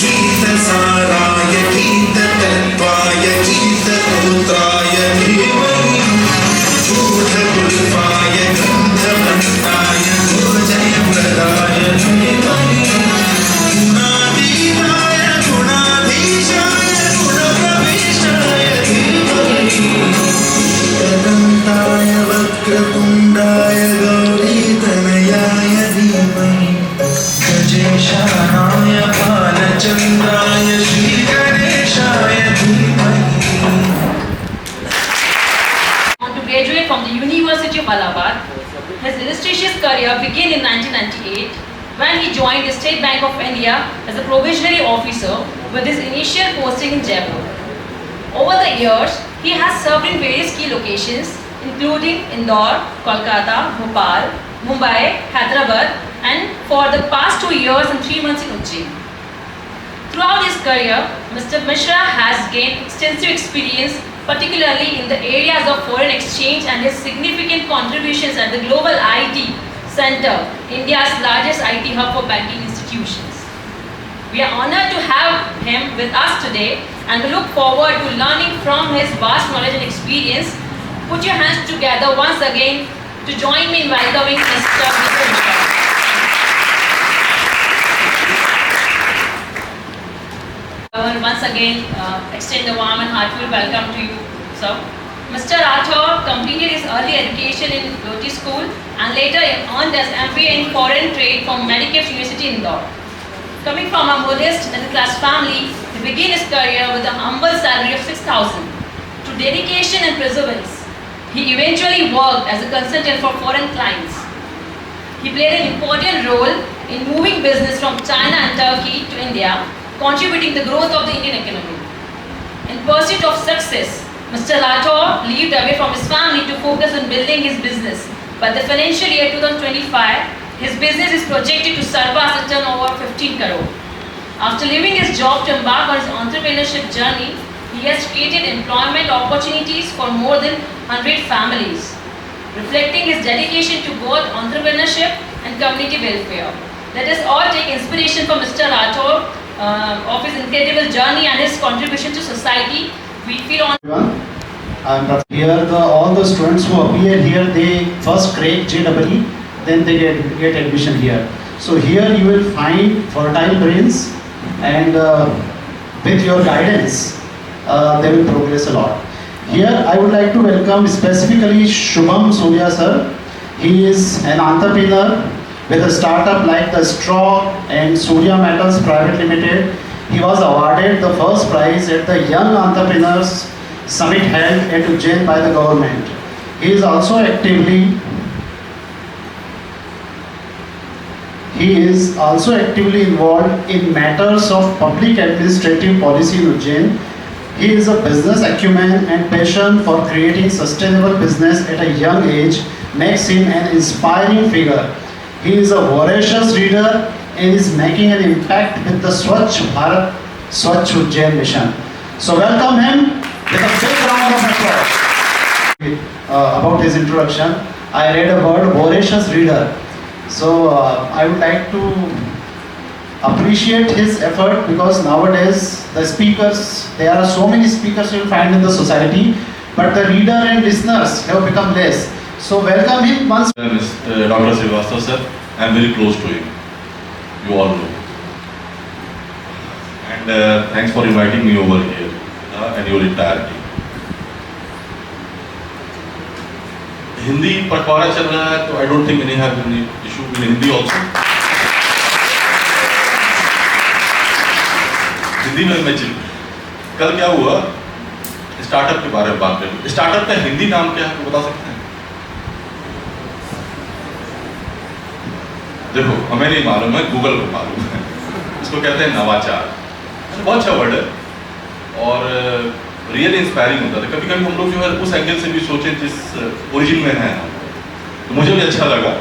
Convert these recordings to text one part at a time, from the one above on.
गीतसाराय गीततत्त्वाय गीतपुत्राय धीमहि गूढगुल्फाय गन्धमन्ताय गुरुजयप्रदाय धीमहि गुणातीताय गुणाधीशाय गुणप्रविष्टाय धीमहि एकदन्ताय वक्रतुण्डाय गौरीतनयाय धीमहि गजेशानाय बालचन्द्राय श्रीगणेशाय धीमहि. To graduate from the University of Allahabad, his illustrious career began in 1998 when he joined the State Bank of India as a probationary officer with his initial posting in Jaipur. Over the years, he has served in various key locations including Indore, Kolkata, Bhopal, Mumbai, Hyderabad, and for the past 2 years and 3 months in Ujjain. Throughout his career, Mr. Mishra has gained extensive experience, particularly in the areas of foreign exchange, and his significant contributions at the Global IT Center, India's largest IT hub for banking institutions. We are honored to have him with us today and we look forward to learning from his vast knowledge and experience. Put your hands together once again to join me in welcoming Mr. Mishra. I will once again extend a warm and heartfelt welcome to you, sir. Mr. Rathore completed his early education in Loti School and later earned his MBA in Foreign Trade from Medicaid University in Indore. Coming from a modest middle-class family, he began his career with a humble salary of 6,000. Through dedication and perseverance, he eventually worked as a consultant for foreign clients. He played an important role in moving business from China and Turkey to India, contributing the growth of the Indian economy. In pursuit of success, Mr. Rathore lived away from his family to focus on building his business. By the financial year 2025, his business is projected to surpass a turnover of 15 crore. After leaving his job to embark on his entrepreneurship journey, he has created employment opportunities for more than 100 families, reflecting his dedication to both entrepreneurship and community welfare. Let us all take inspiration from Mr. Rathore of his incredible journey and his contribution to society. We feel on. Here, all the students who appear here, they first crack JEE, then they get admission here. So here you will find fertile brains, and with your guidance, they will progress a lot. Here I would like to welcome specifically Shubham Surya sir. He is an entrepreneur with a startup like the Straw and Surya Metals Private Limited. He was awarded the first prize at the Young Entrepreneurs Summit held at Ujjain by the government. He is also actively involved in matters of public administrative policy in Ujjain. He is a business acumen and passion for creating sustainable business at a young age makes him an inspiring figure. He is a voracious reader and is making an impact with the Swachh Bharat Swachh Ujjain mission. So welcome him with a big round of applause. About his introduction, I read a word voracious reader. So I would like to appreciate his effort because nowadays the speakers, there are so many speakers you will find in the society, but the reader and listeners have become less. So welcome him once. Dr. Srivastava sir, I am very close to him. You all know. And thanks for inviting me over here and your entire team. Hindi पटवारा चल रहा है तो I don't think any have any issue in Hindi also. Hindi में मैं कल क्या हुआ startup के बारे में बात करें. स्टार्टअप का हिंदी नाम क्या है बता सकते हैं? देखो हमें नहीं मालूम है, गूगल को मालूम है. इसको कहते हैं नवाचार. बहुत अच्छा वर्ड है और रियल इंस्पायरिंग होता है. कभी कभी हम लोग जो है उस एंगल से भी सोचें जिस ओरिजिन में है हम. तो मुझे भी अच्छा लगा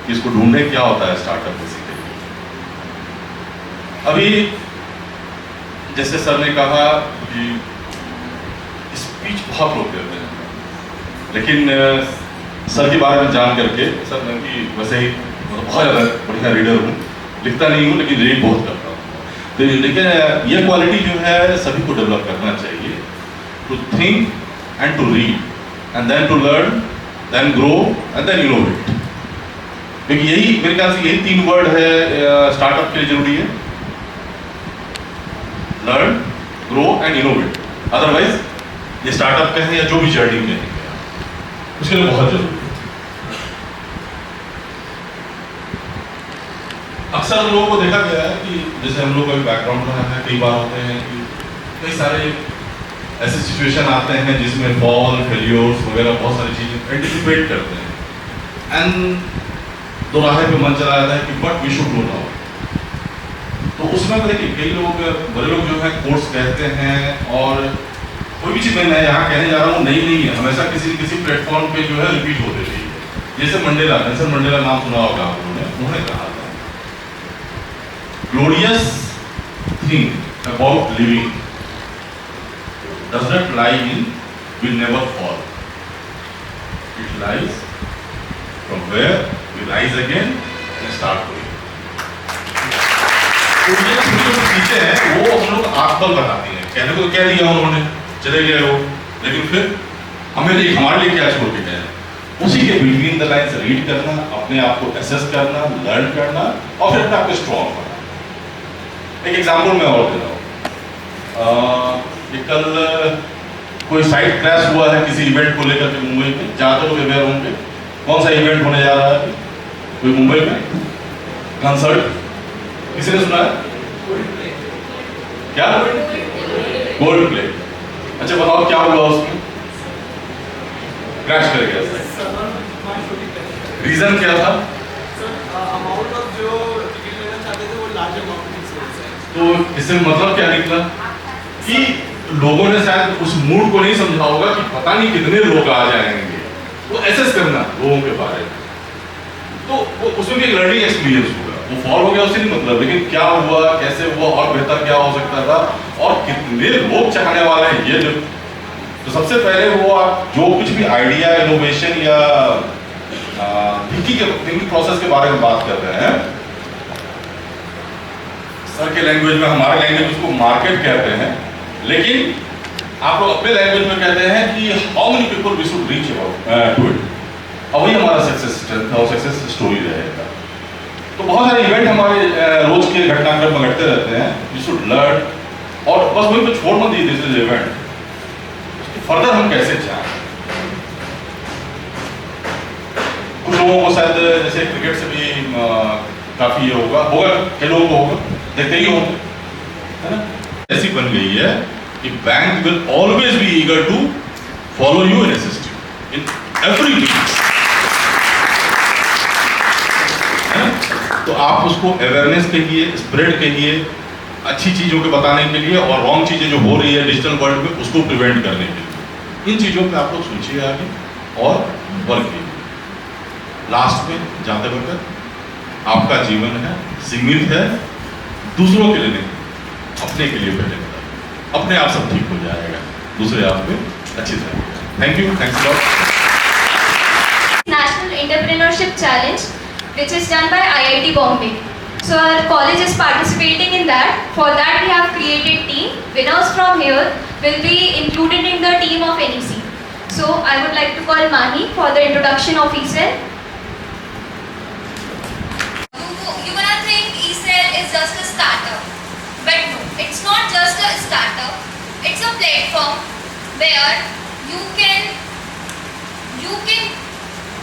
कि इसको ढूंढने क्या होता है स्टार्टअप बेसिकली. अभी जैसे सर ने कहा कि स्पीच बहुत लोग देते हैं, लेकिन सर के बारे में जान करके सर कि वैसे ही बहुत ज़्यादा बढ़िया रीडर हूँ, लिखता नहीं हूँ लेकिन रीड बहुत करता हूँ. लेकिन ये क्वालिटी जो है सभी को डेवलप करना चाहिए, to think and to read and then to learn, then grow and then innovate. क्योंकि यही मेरे ख्याल से यही 3 वर्ड है स्टार्टअप के लिए जरूरी है, learn, grow and innovate. Otherwise ये स्टार्टअप कहें या जो भी जर्नी कहें, उसके लिए बहुत जरूरी है। अक्सर लोगों को देखा गया है कि जैसे हम लोग का बैकग्राउंड रहा है, कई बार होते हैं कि कई सारे ऐसे सिचुएशन आते हैं जिसमें फॉल, फेलियर्स वगैरह बहुत सारी चीज़ें एंटिसिपेट करते हैं एंड दोराहे पे मन चला जाता है कि but we should do now. तो उसमें देखिए कई लोग, बड़े लोग जो है कोर्स कहते हैं, और कोई भी चीज़ मैं यहाँ कहने जा रहा हूँ नहीं है, हमेशा किसी न किसी प्लेटफॉर्म पे जो है रिपीट होते रही है। जैसे मंडेला, नेल्सन मंडेला नाम सुना होगा आप लोगों ने, उन्होंने कहा था glorious thing about living does not lie in will never fall. It lies from where we rise again and start going. तो ये छोटी चीजें हैं वो हम लोग आत्मबल बताती हैं। कहने को कह दिया उन्होंने, चले गए वो, लेकिन फिर हमें हमारे लिए क्या छोड़ के गए? उसी के बिटवीन द लाइन्स रीड करना, अपने आप को एसेस करना, लर्न करना और फिर अपने आप को स्ट्रॉन्ग करना। एक एग्जाम्पल मैं और दे रहा हूँ। कल कोई साइट क्रैश हुआ है किसी इवेंट को लेकर के मुंबई में, ज़्यादातर लोग अवेयर होंगे। कौन सा इवेंट होने जा रहा है कोई मुंबई में? कंसर्ट, किसी ने सुना है? क्या? Gold play. अच्छा बताओ क्या हुआ उसमें? क्रैश कर गया। रीजन क्या था? तो इससे मतलब क्या निकला कि लोगों ने शायद उस मूड को नहीं समझा होगा कि पता नहीं कितने लोग आ जाएंगे। वो एसेस करना लोगों के बारे में, तो वो उसमें भी एक लर्निंग एक्सपीरियंस होगा। वो फॉल हो गया उससे नहीं मतलब, लेकिन क्या हुआ, कैसे हुआ और बेहतर क्या हो सकता था और कितने लोग चाहने वाले हैं ये। तो सबसे पहले वो आप जो कुछ भी आइडिया, इनोवेशन या थिंकिंग प्रोसेस के बारे में बात कर रहे हैं, सर के लैंग्वेज में, हमारे लैंग्वेज उसको मार्केट कहते हैं, लेकिन आप लोग अपने लैंग्वेज में कहते हैं कि how many people we should reach about to it. और वही हमारा सक्सेस स्ट्रेंथ और सक्सेस स्टोरी रहेगा। तो बहुत सारे इवेंट हमारे रोज के घटनाक्रम में घटते रहते हैं। यू शुड लर्न, और बस वही पे छोड़ मत दीजिए दिस इवेंट, फर्दर हम कैसे जाएं। कुछ लोगों को शायद जैसे क्रिकेट से भी काफी ये होगा कई लोगों को होगा, देखते ही होंगे, है ना? ऐसी बन गई है कि bank will always be eager to follow you and assist you in everything. तो आप उसको अवेयरनेस के लिए, स्प्रेड के लिए, अच्छी चीजों के बताने के लिए, और रॉन्ग चीजें जो हो रही है डिजिटल वर्ल्ड में उसको प्रिवेंट करने के लिए, इन चीजों पे आप लोग सोचिए आगे और वर्क कीजिए। लास्ट में जाते वक्त आपका जीवन है, सीमित है, दूसरों के लिए नहीं, अपने के लिए पहले बताइए, अपने आप सब ठीक हो जाएगा, दूसरे आप पे अच्छी तरह। Thank you, thanks a lot. National Entrepreneurship Challenge, which is done by IIT Bombay. So our college is participating in that. For that we have created team. Winners from here will be included in the team of NEC. So I would like to call Mahi for the introduction of ECEL. You gonna think ECEL is just a startup, but no, it's not just a startup. It's a platform where you can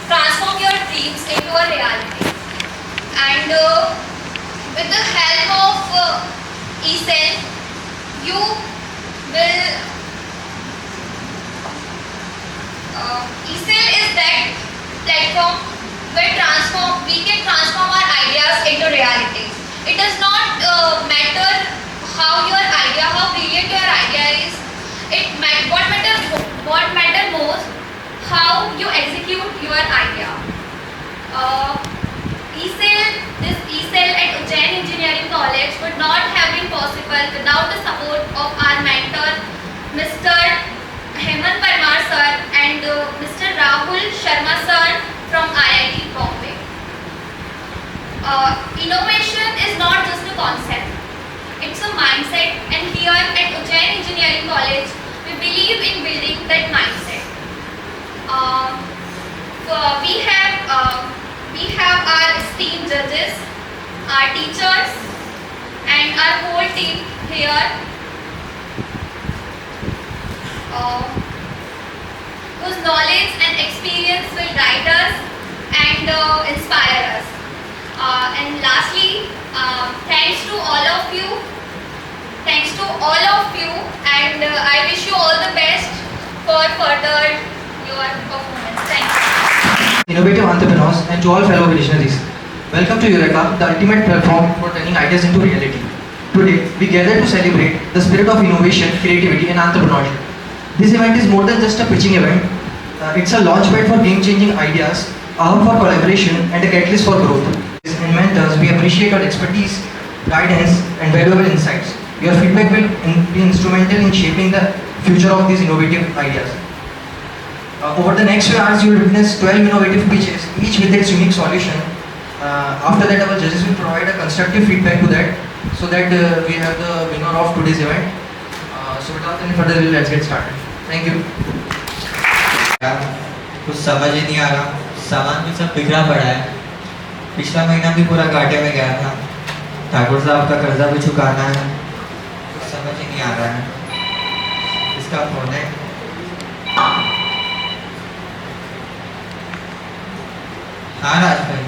transform your dreams into a reality. And with the help of ECEL, you will. ECEL is that platform where we can transform our ideas into reality. It does not matter how brilliant your idea is. What matter most, how you execute your idea. This ECEL at Ujjain Engineering College would not have been possible without the support of our mentor, Mr. Hemant Parmar sir and Mr. Rahul Sharma sir from IIT Bombay. Innovation is not just a concept, it's a mindset, and here at Ujjain Engineering College, we believe in building that mindset. We have our esteemed judges, our teachers, and our whole team here, whose knowledge and experience will guide us and inspire us. And lastly, thanks to all of you. And I wish you all the best for further your performance. Thank you. Innovative entrepreneurs, and to all fellow visionaries. Welcome to Eureka, the ultimate platform for turning ideas into reality. Today, we gather to celebrate the spirit of innovation, creativity, and entrepreneurship. This event is more than just a pitching event. It's a launchpad for game-changing ideas, a hub for collaboration, and a catalyst for growth. As mentors, we appreciate your expertise, guidance, and valuable insights. Your feedback will be instrumental in shaping the future of these innovative ideas. Over the next few hours, you will witness 12 innovative pitches, each with its unique solution. After that, our judges will provide a constructive feedback to that, so that we have the winner of today's event. So without any further ado, let's get started. Thank you. कुछ समझ ही नहीं आ रहा, सामान भी सब बिखरा पड़ा है। पिछला महीना भी पूरा घाटे में गया था। ठाकुर साहब का कर्जा भी चुकाना है, कुछ समझ ही नहीं आ रहा है। इसका फोन है। हाँ राज भाई,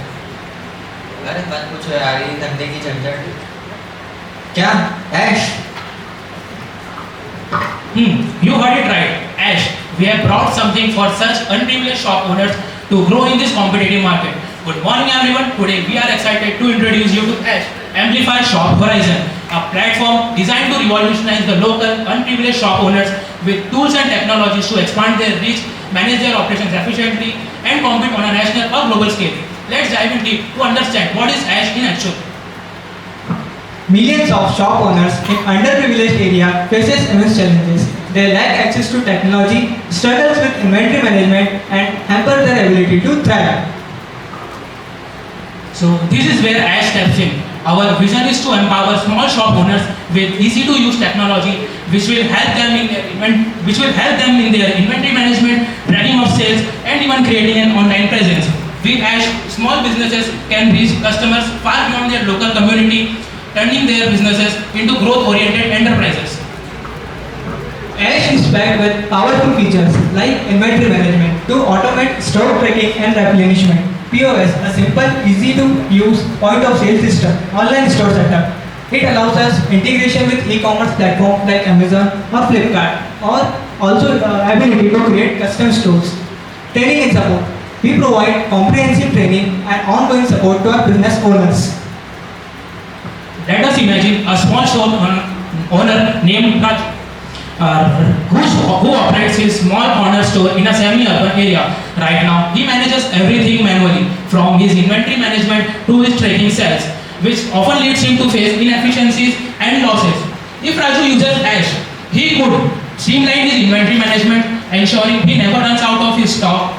अरे मत पूछो यार, ये धंधे की झंझट। क्या ऐश? You heard it right, Ash. We have brought something for such unprivileged shop owners to grow in this competitive market. Good morning, everyone. Today we are excited to introduce you to Ash Amplify Shop Horizon, a platform designed to revolutionize the local unprivileged shop owners with tools and technologies to expand their reach, manage their operations efficiently, and compete on a national or global scale. Let's dive in deep to understand what is Ash in action. Millions of shop owners in underprivileged area faces immense challenges. They lack access to technology, struggles with inventory management, and hamper their ability to thrive. So this is where Ash steps in. Our vision is to empower small shop owners with easy-to-use technology, which will help them in their inventory management, tracking of sales, and even creating an online presence. With Ash, small businesses can reach customers far beyond their local community, turning their businesses into growth-oriented enterprises. Ash is packed with powerful features like inventory management to automate stock tracking and replenishment. POS, a simple, easy-to-use point-of-sale system, online store setup. It allows us integration with e-commerce platforms like Amazon or Flipkart, or also ability to create custom stores. Training and support. We provide comprehensive training and ongoing support to our business owners. Let us imagine a small shop owner named Raj, who operates his small corner store in a semi-urban area. Right now, he manages everything manually, from his inventory management to his tracking sales, which often leads him to face inefficiencies and losses. If Raju uses Ash, he could streamline his inventory management, ensuring he never runs out of his stock,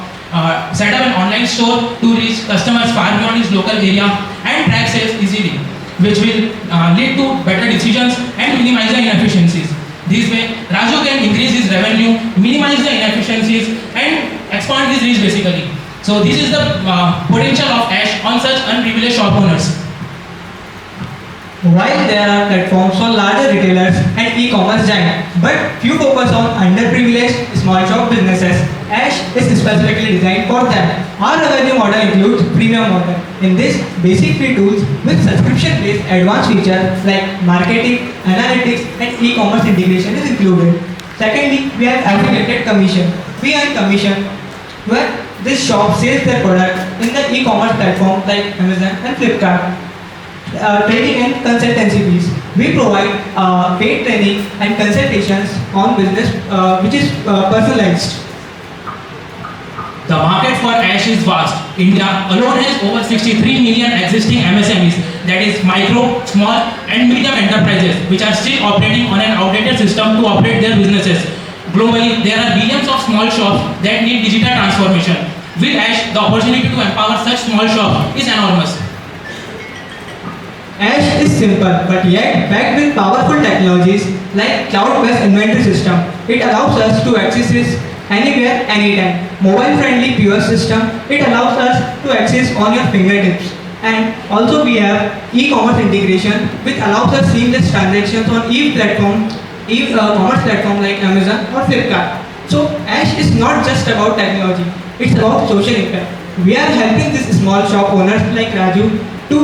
set up an online store to reach customers far beyond his local area, and track sales easily, which will lead to better decisions and minimize the inefficiencies. This way, Raju can increase his revenue, minimize the inefficiencies, and expand his reach basically. So this is the potential of Ash on such unprivileged shop owners. While there are platforms for larger retailers and e-commerce giants, but few focus on underprivileged small shop businesses, Ash is specifically designed for them. Our revenue model includes premium model. In this, basic free tools with subscription-based advanced features like marketing, analytics, and e-commerce integration is included. Secondly, we have affiliated commission. We earn commission when this shop sells their product in the e-commerce platform like Amazon and Flipkart. Training and consultancy fees. We provide paid training and consultations on business which is personalized. The market for Ash is vast. India alone has over 63 million existing MSMEs, that is micro, small and medium enterprises, which are still operating on an outdated system to operate their businesses. Globally, there are billions of small shops that need digital transformation. With Ash, the opportunity to empower such small shops is enormous. Ash is simple but yet packed with powerful technologies like cloud-based inventory system. It allows us to access this anywhere, anytime. Mobile-friendly POS system. It allows us to access on your fingertips. And also we have e-commerce integration, which allows us seamless transactions on e-commerce platform like Amazon or Flipkart. So Ash is not just about technology; it's about social impact. We are helping these small shop owners like Raju to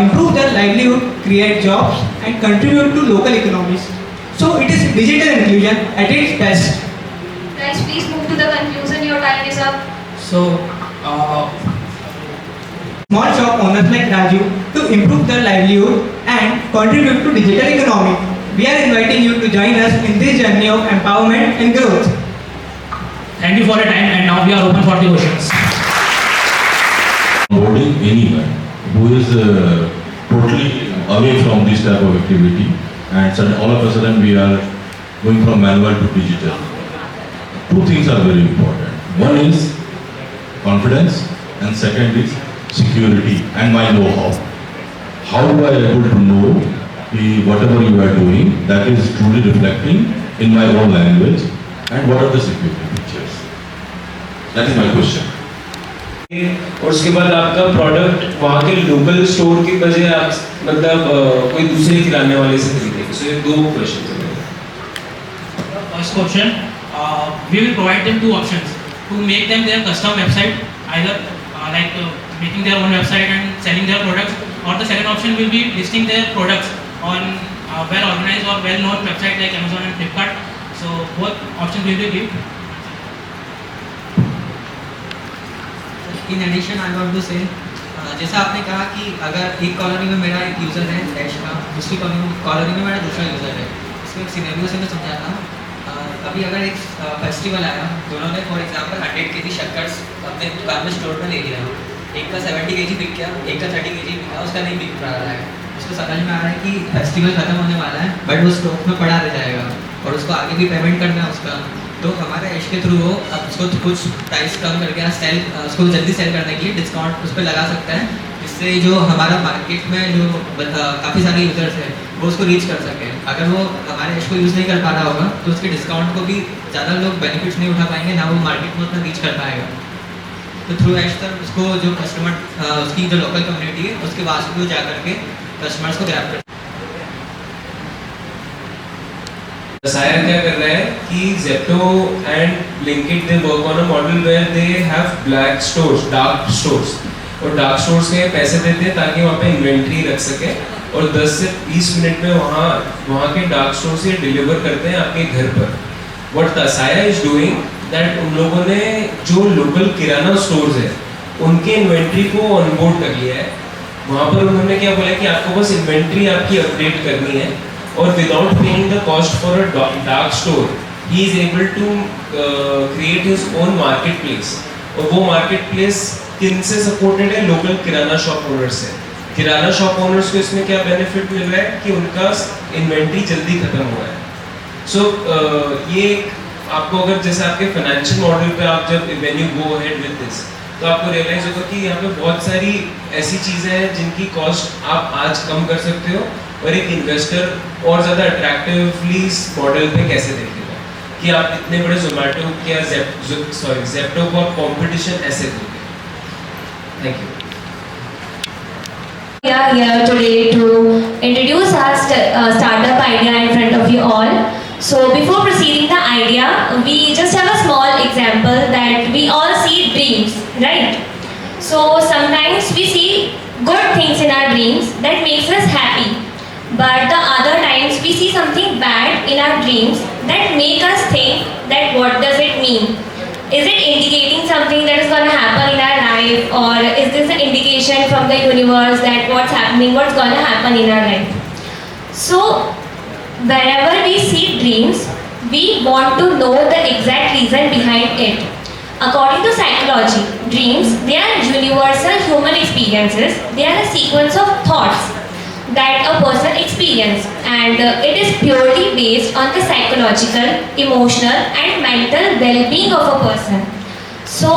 improve their livelihood, create jobs, and contribute to local economies. So it is digital inclusion at its best. Guys, please move to the conclusion. Your time is up. So, Small shop owners like Raju to improve their livelihood and contribute to digital economy. We are inviting you to join us in this journey of empowerment and growth. thank you for your time, and now we are open for the questions. Onboarding anyone who is totally away from this type of activity, and all of a sudden we are going from manual to digital. Two things are very important. One is confidence, and second is security and my know-how. How do I able to know whatever you are doing that is truly reflecting in my own language, and what are the security features? That is my question. और उसके बाद आपका product वहाँ के local store की बजाय आप मतलब कोई दूसरे किराने वाले से खरीदेंगे. सो ये दो क्वेश्चन हैं. First question, we will provide them two options to make them their custom website, either making their own website and selling their products, or the second option will be listing their products on well-organized or well-known website like Amazon and Flipkart. So both options will be given. In addition, I want to say, जैसा आपने कहा कि अगर एक colony में मेरा एक user है डैश का, दूसरी कॉलोनी में मेरा दूसरा यूज़र है, इसको एक सिनेरियो से मैं समझाता हूँ. अभी अगर एक फेस्टिवल आया, दोनों ने फॉर एग्जांपल 100 kg शक्कर अपने दुकान में स्टोर में ले लिया, एक का 70 kg बिक गया, एक का 30 kg बिका, उसका नहीं बिक रहा है. उसको समझ में आ रहा है कि फेस्टिवल खत्म होने वाला है, बट वो स्टॉक में पड़ा रह जाएगा और उसको आगे भी पेमेंट करना है उसका. तो हमारे ऐश के थ्रू वो अब उसको कुछ प्राइस कम करके उसको जल्दी सेल करने के लिए डिस्काउंट उस पर लगा सकता है, जिससे जो हमारा मार्केट में जो काफ़ी सारे यूज़र्स हैं वो उसको रीच कर सके. अगर वो हमारे ऐश को यूज़ नहीं कर पा रहा होगा तो उसके डिस्काउंट को भी ज़्यादा लोग बेनिफिट्स नहीं उठा पाएंगे, ना वो मार्केट में उतना रीच कर पाएगा. तो थ्रू ऐश सर उसको जो कस्टमर उसकी जो लोकल कम्युनिटी है उसके पास भी जा करके कस्टमर्स को ग्रैब कर. साया क्या कर रहा है कि Zepto and Blinkit they work on a model where they have black stores, dark stores, और डार्क स्टोर्स के पैसे देते हैं ताकि वहाँ पे इन्वेंट्री रख सके और 10 से 20 मिनट में वहाँ के डार्क स्टोर से डिलीवर करते हैं आपके घर पर. व्हाट साया इज डूइंग दैट उन लोगों ने जो लोकल किराना स्टोर्स है उनके इन्वेंट्री को ऑनबोर्ड कर लिया है. वहाँ पर उन्होंने क्या बोला कि आपको बस इन्वेंट्री आपकी अपडेट करनी है और without paying the cost for a dark store he is able to create his own market place. और वो मार्केट प्लेस किन से सपोर्टेड है? लोकल किराना शॉप ओनर्स से. किराना शॉप ओनर्स को इसमें क्या बेनिफिट मिल रहा है कि उनका इन्वेंट्री जल्दी खत्म हुआ है. सो ये आपको अगर जैसे आपके फाइनेंशियल मॉडल पे आप जब when you go ahead with this तो आपको रियलाइज होगा कि यहाँ पे बहुत सारी ऐसी चीज़ें हैं जिनकी कॉस्ट आप आज कम कर सकते हो और एक इन्वेस्टर और ज़्यादा अट्रैक्टिवली इस मॉडल पे कैसे देखेगा कि आप इतने बड़े जोमेटो या जेप्टो को आप कॉम्पिटिशन ऐसे दोगे. Thank you. We are here today to introduce our startup idea in front of you all. So before proceeding the idea, we just have a small example that we all see dreams, right? So sometimes we see good things in our dreams that makes us happy. But the other times we see something bad in our dreams that make us think that what does it mean? Is it indicating something that is going to happen in our life, or is this an indication from the universe that what's happening, what's going to happen in our life? So whenever we see dreams, we want to know the exact reason behind it. According to psychology, dreams, they are universal human experiences. They are a sequence of thoughts that a person experiences, and it is purely based on the psychological, emotional and mental well-being of a person. So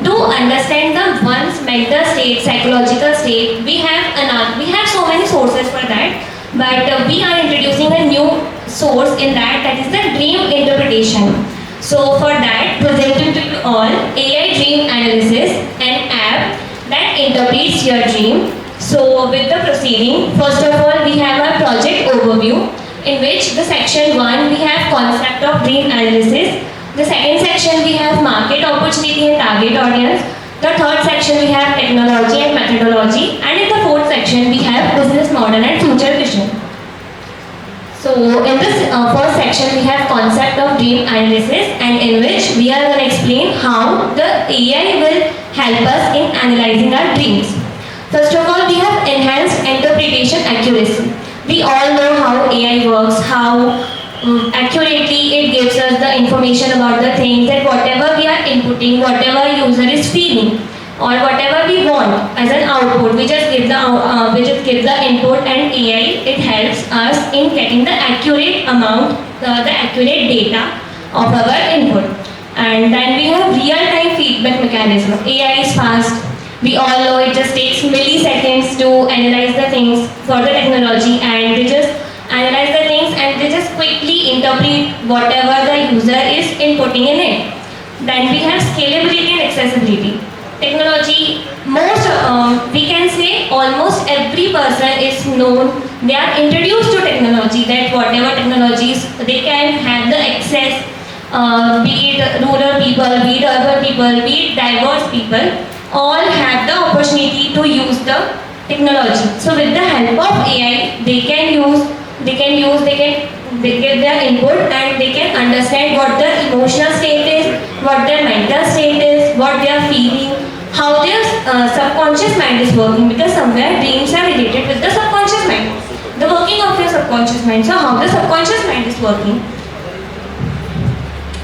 To understand the one's mental state, psychological state, we have so many sources for that, but we are introducing a new source in that is the dream interpretation. So for that, presenting to you all AI Dream Analysis, an app that interprets your dream. So with the proceeding, first of all we have a project overview, in which the section 1 we have concept of dream analysis. The second section we have market opportunity and target audience. The third section we have technology and methodology, and in the fourth section we have business model and future vision. So in this first section we have concept of dream analysis, and in which we are going to explain how the AI will help us in analyzing our dreams. First of all, we have enhanced interpretation accuracy. We all know how AI works, how accurately it gives us the information about the things, that whatever we are inputting, whatever user is feeling, or whatever we want as an output, we just give the input, and AI, it helps us in getting the accurate amount, the accurate data of our input. And then we have real-time feedback mechanism. AI is fast. We all know it just takes milliseconds to analyze the things for the technology, and they just analyze the things and they just quickly interpret whatever the user is inputting in it. Then we have scalability and accessibility. Technology, we can say almost every person is known, they are introduced to technology, that whatever technologies they can have the access, be it rural people, be it urban people, be it diverse people, all have the opportunity to use the technology. So with the help of AI, they give their input, and they can understand what their emotional state is, what their mental state is, what they are feeling, how their subconscious mind is working, because somewhere dreams are related with the subconscious mind, the working of your subconscious mind. So how the subconscious mind is working.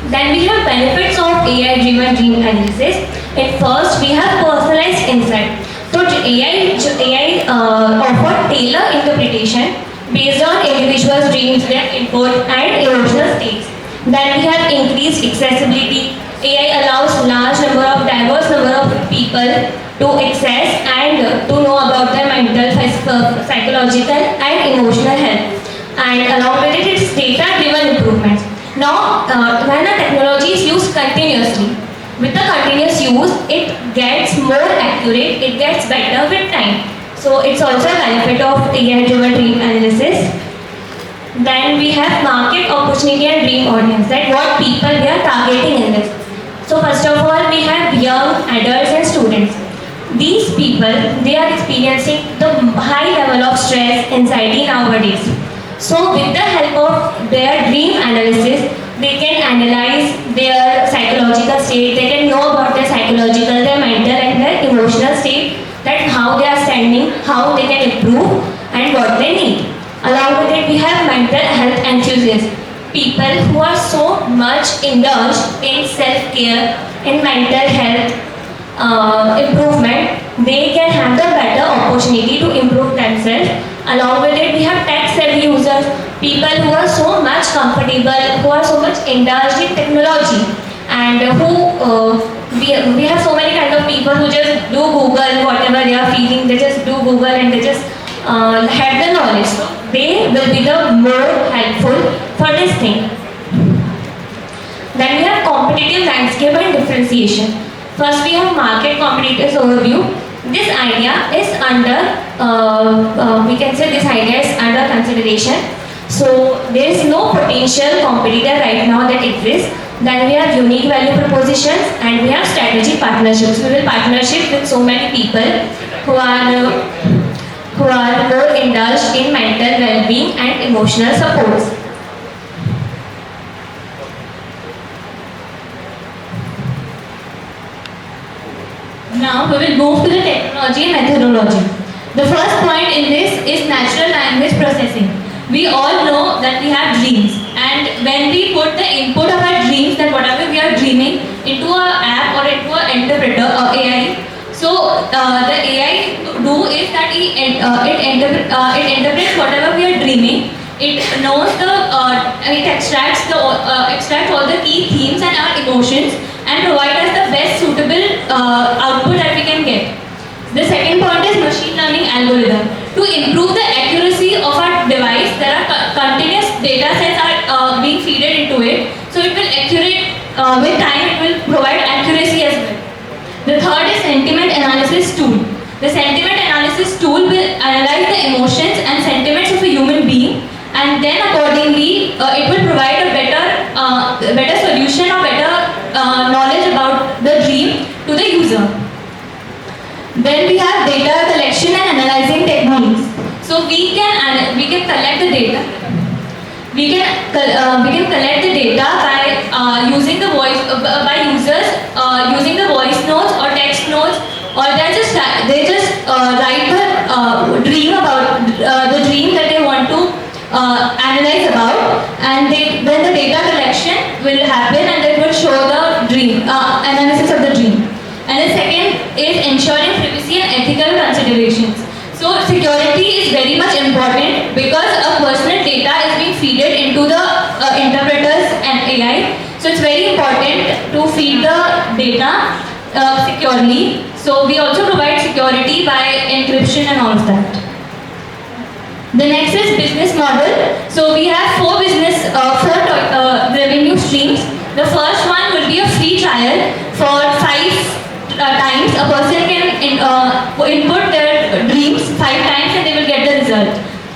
Then we have benefits of AI-driven dream analysis. At first, we have personalized insight. So AI offer tailored interpretation based on individuals' dreams, their input, and emotional states. Then we have increased accessibility. AI allows diverse number of people to access and to know about their mental, psychological, and emotional health. And along with it, it's data-driven improvements. Now, when a technology is used continuously, with the continuous use, it gets more accurate, it gets better with time. So it's also a benefit of AI-driven dream analysis. Then we have market opportunity and dream audience, that what people we are targeting in this. So first of all, we have young adults and students. These people, they are experiencing the high level of stress, anxiety nowadays. So with the help of their dream analysis, they can analyze their psychological state, they can know about their psychological, their mental, and their emotional state, that how they are standing, how they can improve, and what they need. Along with it, we have mental health enthusiasts, people who are so much indulged in self-care, in mental health improvement. They can have the better opportunity to improve themselves. Along with it, we have tech-savvy users, people who are so much comfortable, who are so much indulged in technology, and we have so many kind of people who just do Google, whatever they are feeling, they just do Google and they just have the knowledge. So they will be the more helpful for this thing. Then we have competitive landscape and differentiation. First, we have market competitors overview. This idea is under, under consideration. So there is no potential competitor right now that exists. Then we have unique value propositions, and we have strategic partnerships. We will partnership with so many people who are more indulged in mental well-being and emotional supports. Now we will move to the technology and methodology. The first point in this is natural language processing. We all know that we have dreams, and when we put the input of our dreams, that whatever we are dreaming, into an app or into an interpreter or AI, so the AI is that it interprets whatever we are dreaming. It knows it extracts all the key themes and our emotions, and provide us the best suitable output that we can get. The second point is machine learning algorithm. To improve the accuracy of our device, there are continuous data sets are being fed into it. So it will accurate, with time it will provide accuracy as well. The third is sentiment analysis tool. The sentiment analysis tool will analyze the emotions and sentiments of a human being, and then accordingly it will provide a better solution or better knowledge about the dream to the user. Then we have data collection and analyzing techniques. So we can collect the data. We can collect the data by using the voice by users using the voice notes or text notes, or they just write the dream about the dream that they want to analyze about, and then the data collection will happen and it will show the dream analysis of the dream. And the second is ensuring privacy and ethical considerations. So security is very much important because our personal data is being fed into the interpreters and AI. So it's very important to feed the data securely. So we also provide security by encryption and all of that. The next is business model. So we have four revenue streams. The first one will be a free trial for 5 times. A person can input their dreams 5 times and they will get the result.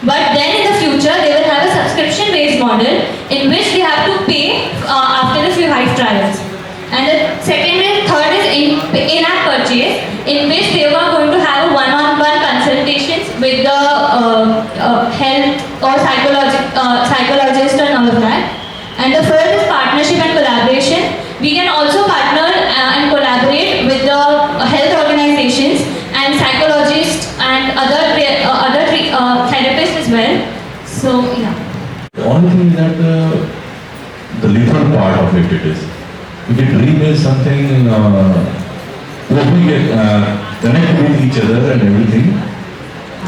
But then in the future they will have a subscription based model in which they have to pay after the 5 trials. And the third is in-app purchase, in which they were going to have one-on-one consultations with the health or psychologist and all of that. And the fourth is partnership and collaboration. We can also partner and collaborate with the health organizations and psychologists and other therapists as well. So yeah. The only thing is that the lethal part of it is. If the dream is something where we get connect with each other and everything,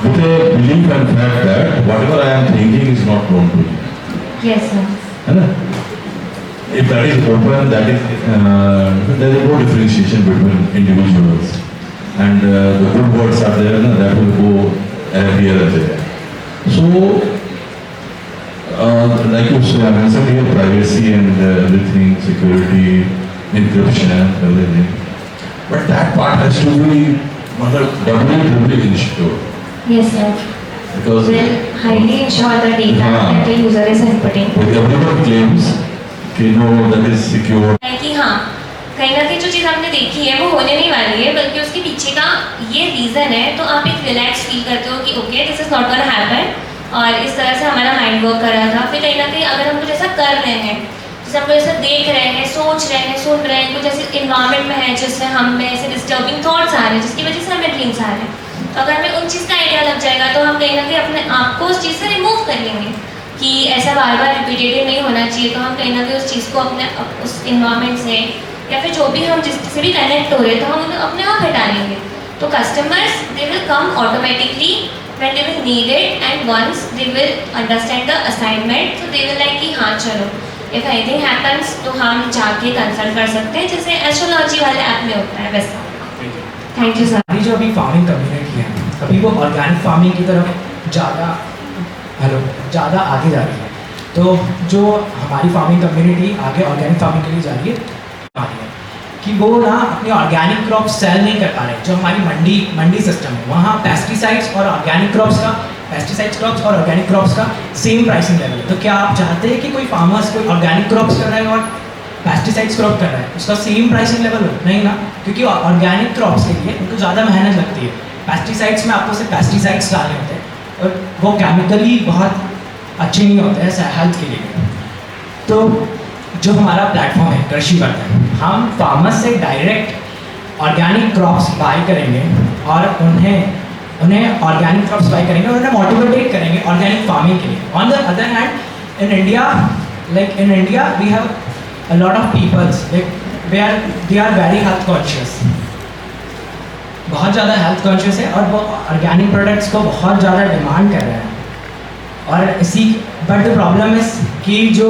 with a belief and fact that whatever I am thinking is not known to you. Yes, sir. If that is open, that is there is no differentiation between individuals, and the good words are there, that will go here and there. So, like you said, I mentioned here privacy and everything, security, encryption, everything. But that part has to be doubly insured. Yes, sir. Because will highly ensure the data that the user is inputting. With everyone claims कि no, that is secure. है कि हाँ, कहीं ना कहीं जो चीज़ हमने देखी है वो होने नहीं वाली है, बल्कि उसके पीछे का ये रीज़न है, तो आप एक रिलैक्स फील करते हो कि okay this is not gonna happen, और इस तरह से हमारा माइंड वर्क कर रहा था. फिर कहीं ना कहीं अगर हम कुछ ऐसा कर रहे हैं, जैसे हम कुछ ऐसा देख रहे हैं, सोच रहे हैं, सुन रहे हैं, कुछ ऐसे इन्वायरमेंट में है जिससे हम में ऐसे डिस्टर्बिंग थॉट्स आ रहे हैं जिसकी वजह से हमें ड्रीम्स आ रहे हैं, तो अगर हमें उन चीज़ का आइडिया लग जाएगा तो हम कहीं ना कहीं अपने आप को उस चीज़ से रिमूव कर लेंगे कि ऐसा बार बार रिपीटेटिव नहीं होना चाहिए. तो हम कहीं ना कहीं उस चीज़ को अपने उस इन्वायरमेंट से या फिर जो भी हम जिससे भी कनेक्ट हो रहे हैं तो हम उन्हें अपने आप हटा लेंगे. तो customers they will come automatically when they will need it, and once they will understand the assignment, so they will like कि हाँ चलो if anything happens तो हम जाके कंसल्ट कर सकते हैं, जैसे एस्ट्रोलॉजी वाले ऐप में होता है वैसा. Thank you sir. अभी जो अभी फार्मिंग कम्युनिटी है अभी वो ऑर्गेनिक फार्मिंग की तरफ ज़्यादा आगे जा रही है. तो जो हमारी फार्मिंग कम्युनिटी आगे ऑर्गेनिक फार्मिंग के लिए जा रही है कि वो ना अपने ऑर्गेनिक क्रॉप सेल नहीं कर पा रहे. जो हमारी मंडी सिस्टम है वहाँ पेस्टिसाइड्स और ऑर्गेनिक क्रॉप्स और ऑर्गेनिक क्रॉप्स का सेम प्राइसिंग लेवल है. तो क्या आप चाहते हैं कि कोई फार्मर्स कोई ऑर्गेनिक क्रॉप्स कर रहा है और पेस्टिसाइड्स क्रॉप कर रहा है उसका सेम प्राइसिंग लेवल हो? नहीं ना, क्योंकि ऑर्गेनिक क्रॉप्स के लिए उनको ज़्यादा मेहनत लगती है. पेस्टिसाइड्स में आपको सिर्फ पेस्टिसाइड्स डालने होते हैं और वो केमिकली बहुत अच्छे नहीं होते हैं हेल्थ के लिए. तो जो हमारा प्लेटफॉर्म है कृषि वर्धन, हम फार्मर्स से डायरेक्ट ऑर्गेनिक क्रॉप्स बाय करेंगे और उन्हें ऑर्गेनिक क्रॉप्स बाय करेंगे और उन्हें मोटिवेट करेंगे ऑर्गेनिक फार्मिंग के लिए. On the other hand in India we have a lot of peoples they are very health conscious, बहुत ज़्यादा हेल्थ कॉन्शियस है और वो ऑर्गेनिक प्रोडक्ट्स को बहुत ज़्यादा डिमांड कर रहे हैं. और इसी बट द प्रॉब्लम इज कि जो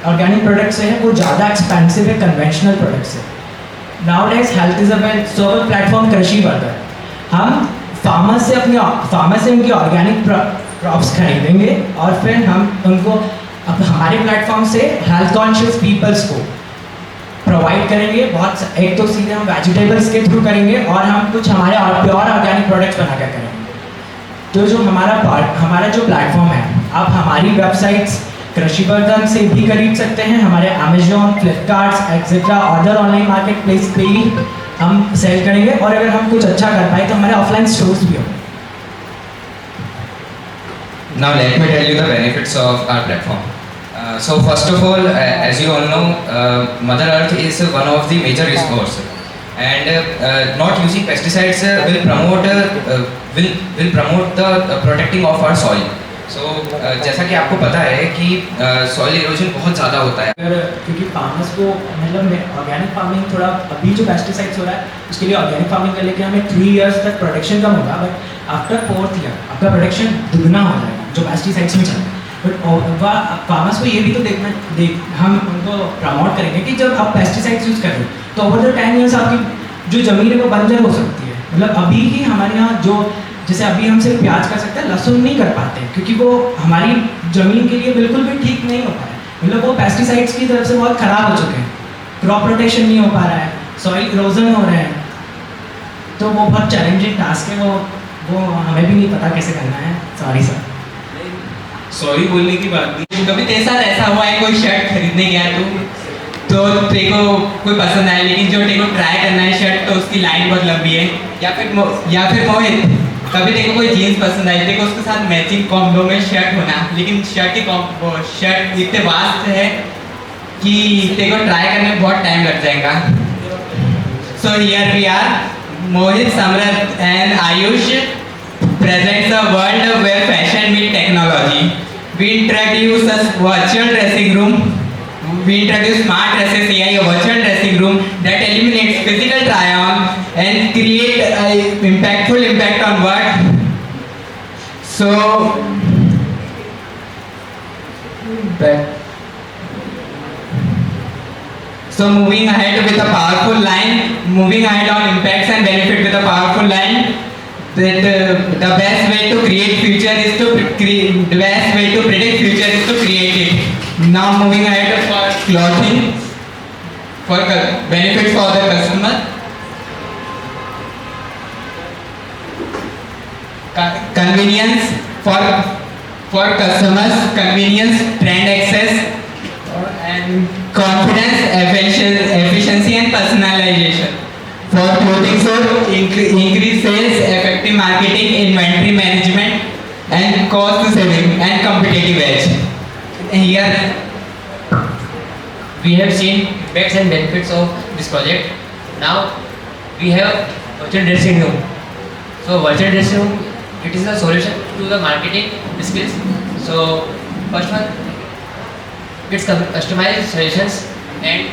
ऑर्गेनिक प्रोडक्ट्स हैं वो ज़्यादा एक्सपेंसिव है कन्वेंशनल प्रोडक्ट्स से. Nowadays health is a well so our platform कृषि वर्धन. हम फार्मर से उनकी ऑर्गेनिक क्रॉप्स खरीदेंगे और फिर हम उनको अब हमारे प्लेटफॉर्म से हेल्थ कॉन्शियस पीपल्स को प्रोवाइड करेंगे. बहुत एक तो सीधे हम वेजिटेबल्स के थ्रू करेंगे और हम कुछ हमारे प्योर ऑर्गेनिक प्रोडक्ट्स बना कर करेंगे. तो जो हमारा जो प्लेटफॉर्म है, आप हमारी वेबसाइट्स कृषि वर्धन से भी खरीद सकते हैं. हमारे Amazon, Flipkart etcetera other online market place पे ही हम सेल करेंगे. और अगर हम कुछ अच्छा कर पाए तो हमारे ऑफलाइन स्टोर्स भी होंगे. Now let me tell you the benefits of our platform. So first of all, as you all know, Mother Earth is one of the major resources, and not using pesticides will promote the protecting of our soil. So जैसा कि आपको पता है कि soil erosion बहुत ज़्यादा होता है. क्योंकि फार्मर्स को मतलब ऑर्गेनिक फार्मिंग थोड़ा अभी जो पेस्टिसाइड्स हो रहा है उसके लिए ऑर्गेनिक फार्मिंग कर लेके हमें 3 इयर्स तक प्रोडक्शन कम होगा. बट आफ्टर 4th ईयर आपका प्रोडक्शन दुगना हो जाएगा जो पेस्टिसाइड्स में चल रहा है. बट फार्मर्स को ये भी तो हम उनको प्रमोट करेंगे कि जब आप पेस्टिसाइड्स यूज़ करें तो ओवर द 10 ईयर्स आपकी जो ज़मीन है वो बंजर हो सकती है. मतलब अभी ही हमारे यहाँ जो जैसे अभी हम सिर्फ प्याज कर सकते हैं, लहसुन नहीं कर पाते क्योंकि वो हमारी ज़मीन के लिए बिल्कुल भी ठीक नहीं हो पा रहा है. मतलब वो पेस्टिसाइड्स की तरफ से बहुत ख़राब हो चुके हैं. क्रॉप प्रोटेक्शन नहीं हो पा रहा है, सॉइल इरोजन हो रहे हैं. तो वो बहुत चैलेंजिंग टास्क है. वो हमें भी नहीं पता कैसे करना है. Sorry sir. सॉरी बोलने की बात नहीं. कभी तेरे साथ ऐसा हुआ है कोई शर्ट खरीदने गया तो तेरे को कोई पसंद आया लेकिन जो तेरे को ट्राई करना है शर्ट तो उसकी लाइन बहुत लंबी है. या फिर मोहित कभी तेरे को कोई जीन्स पसंद आई, तेरे को उसके साथ मैचिंग कॉम्बो में शर्ट होना, लेकिन शर्ट इतने वास्ट है कि तेरे को ट्राई करने में बहुत टाइम लग जाएगा. So here we are, Mohit, Samarth and Ayush presents a world where fashion meets technology. We introduce a virtual dressing room. We introduce smart dresses AI, a virtual dressing room that eliminates physical try-on and create an impactful impact on work. So, moving ahead with a powerful line, moving ahead on impacts and benefit with a powerful line. That the best way to create future is to the best way to predict future is to create it. Now moving ahead for clothing, for benefits for the customer. Convenience for customers, convenience, trend access, and confidence, efficiency and personalization. For clothing store, increase sales, effective marketing, inventory management, and cost saving and competitive edge. Here we have seen impacts and benefits of this project. Now we have virtual dressing room. So virtual dressing room, it is a solution to the marketing skills. So first one, it's customized solutions and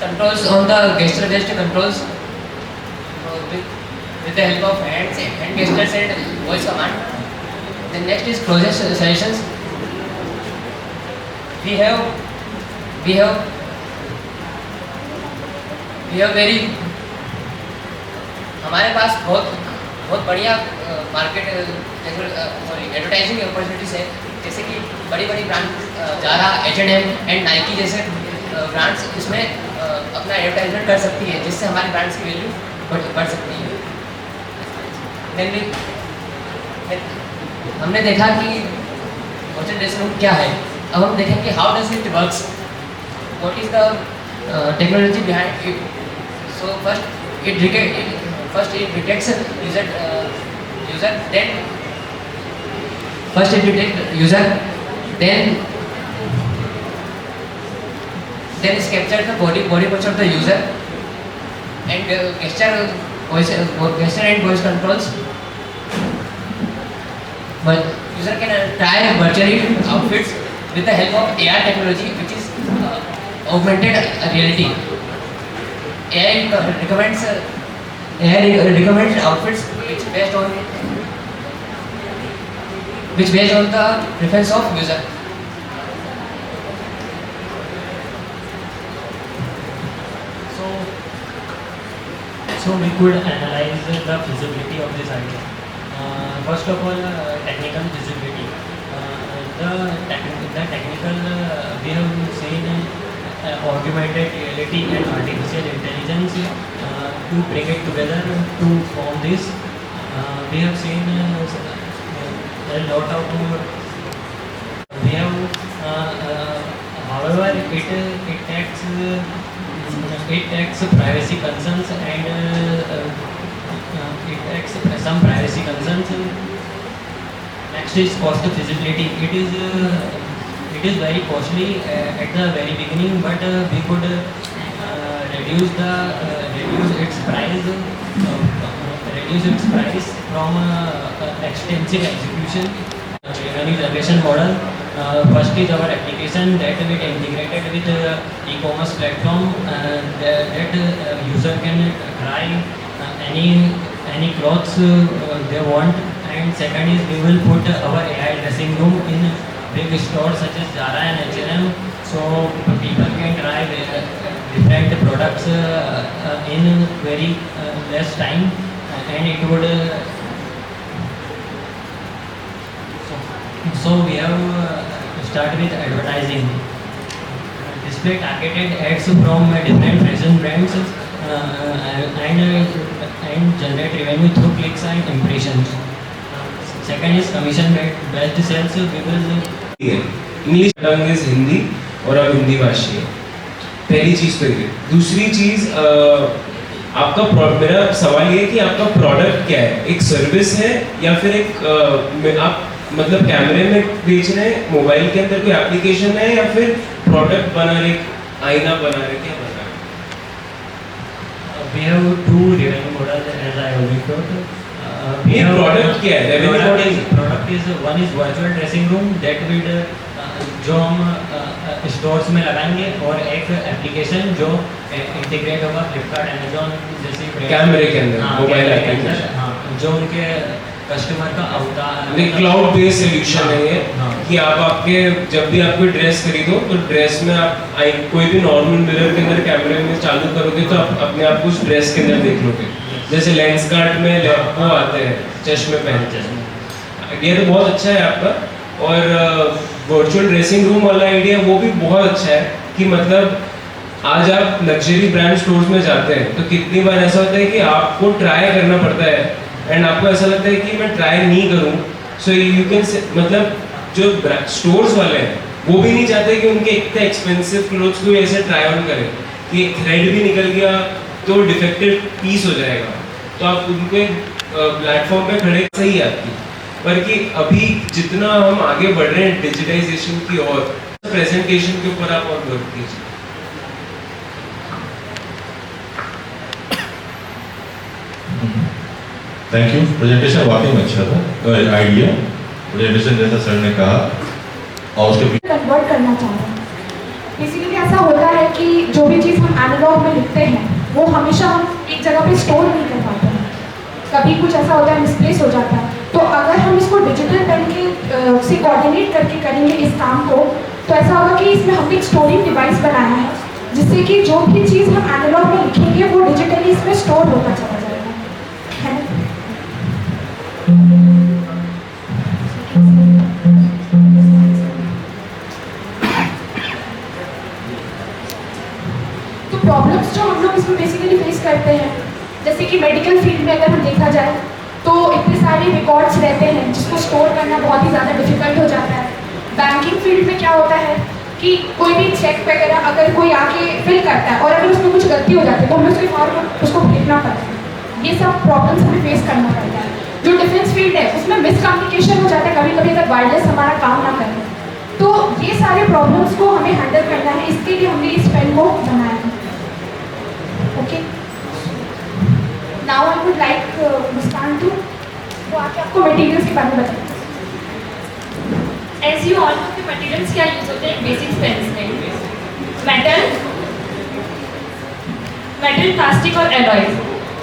controls on the gesture-based controls with the help of hand gestures and voice command. Then next is process solutions. We have very हमारे पास बहुत बढ़िया market advertising opportunities है. जैसे कि बड़ी brand Zara, H&M and Nike जैसे brands इसमें अपना एडवर्टाइजमेंट कर सकती है जिससे हमारे ब्रांड्स की वैल्यू बढ़ सकती है. हमने देखा कि वर्चुअल ड्रेसिंग रूम क्या है. अब हम देखें कि how does it works, what is the technology behind it. So first it detects user then is captured the body posture of the user and gesture and voice controls. But user can try virtually outfits with the help of AR technology, which is augmented reality. AI recommends outfits which based on the preference of user. So so we could analyze the feasibility of this idea. First of all, technical feasibility. The technical, we have seen augmented reality and artificial intelligence to bring it together to form this. We have seen a lot of, we have, however, it takes privacy concerns and it takes some privacy concerns. Next is cost feasibility. It is very costly at the very beginning, but we could reduce its price from extensive execution. Revenue generation model. First is our application that we integrated with e-commerce platform that user can try any clothes they want. And second is we will put our AI dressing room in big stores such as Zara and H&M, so people can try different products in very less time, and it would. So we have started with advertising. Display targeted ads from different fashion brands and generate revenue through clicks and impressions. Second is commission based sales. We will English tongue is Hindi और आप हिंदी भाषी है, पहली चीज तो ये। दूसरी चीज आपका मेरा सवाल ये है कि आपका प्रोडक्ट क्या है, एक सर्विस है या फिर एक आप मतलब कैमरे में बेच रहे हैं, मोबाइल के अंदर कोई एप्लीकेशन है, या फिर प्रोडक्ट बना रहे, आईना बना रहे, क्या बना रहे? We have two revenue models as I already told. ये प्रोडक्ट क्या है? Revenue model product is one is virtual dressing room that will जो हम स्टोर्स में लगाएंगे, और एक एप्लीकेशन जो इंटीग्रेट होगा फ्लिपकार्ट, अमेजोन जैसे कैमरे के अंदर, मोबाइल एप्लीकेशन, जो उनके कस्टमर का अवतार क्लाउड बेस्ड सॉल्यूशन है ये, कि आप आपके जब भी आप कोई ड्रेस खरीदो तो ड्रेस में आप कोई भी नॉर्मल मिरर के अंदर कैमरे में चालू करोगे तो आप अपने आप को उस ड्रेस के अंदर देख लोगे, जैसे लेंसकार्ट में वो आते हैं चश्मे पहनते हैं। ये तो बहुत अच्छा है आपका। और वर्चुअल ड्रेसिंग रूम वाला आइडिया वो भी बहुत अच्छा है कि मतलब आज आप लग्जरी ब्रांड स्टोर्स में जाते हैं तो कितनी बार ऐसा होता है कि आपको ट्राई करना पड़ता है, एंड आपको ऐसा लगता है कि मैं ट्राई नहीं करूं, सो यू कैन मतलब जो स्टोर्स वाले हैं वो भी नहीं चाहते कि उनके इतने एक्सपेंसिव क्लोथ्स को ऐसे ट्राई ऑन करें कि एक थ्रेड भी निकल गया तो डिफेक्टेड पीस हो जाएगा, तो आप उनके प्लेटफॉर्म पे खड़े सही आपकी। पर कि अभी जितना हम आगे बढ़ रहे हैं डिजिटाइजेशन की ओर, प्रेजेंटेशन के ऊपर आप और वर्क कीजिए। Thank you. प्रेजेंटेशन वाकई में अच्छा था, आइडिया प्रेजेंटेशन जैसा सर ने कहा, और उसके कन्वर्ट करना चाह रहे हैं। इसीलिए ऐसा होता है कि जो भी चीज़ हम एनालॉग में लिखते हैं वो हमेशा हम एक जगह पे स्टोर नहीं कर पाते हैं, कभी कुछ ऐसा होता है मिसप्लेस हो जाता है। तो अगर हम इसको डिजिटल पेन के से कोऑर्डिनेट करके करेंगे इस काम को, तो ऐसा होगा कि इसमें हमने एक स्टोरिंग डिवाइस बनाया है जिससे कि जो भी चीज़ हम एनालॉग में लिखेंगे वो डिजिटली इसमें स्टोर होता चला जाएगा, है ना। तो प्रॉब्लम्स जो हम लोग इसमें बेसिकली फेस करते हैं, जैसे कि मेडिकल फील्ड में अगर हम देखा जाए तो इतने सारे रिकॉर्ड्स रहते हैं जिसको स्टोर करना बहुत ही ज़्यादा डिफिकल्ट हो जाता है। बैंकिंग फील्ड में क्या होता है कि कोई भी चेक वगैरह अगर कोई आके फिल करता है और अगर उसमें कुछ गलती हो जाती है तो हमें उसके फॉर्म उसको लिखना पड़ता है, ये सब प्रॉब्लम्स हमें फेस करना पड़ता है। जो डिफेंस फील्ड है उसमें मिसकम्युनिकेशन हो जाता है कभी कभी अगर वायरलेस हमारा काम ना करे, तो ये सारे प्रॉब्लम्स को हमें हैंडल करना है, इसके लिए हमने इस पेन को बनाया है। Okay, now I would like Muskan to वो आके आपको मटेरियल्स के बारे में बताएं। As you all know, the materials क्या यूज होते हैं बेसिक पेन्स में, मेटल, प्लास्टिक और एलॉयज।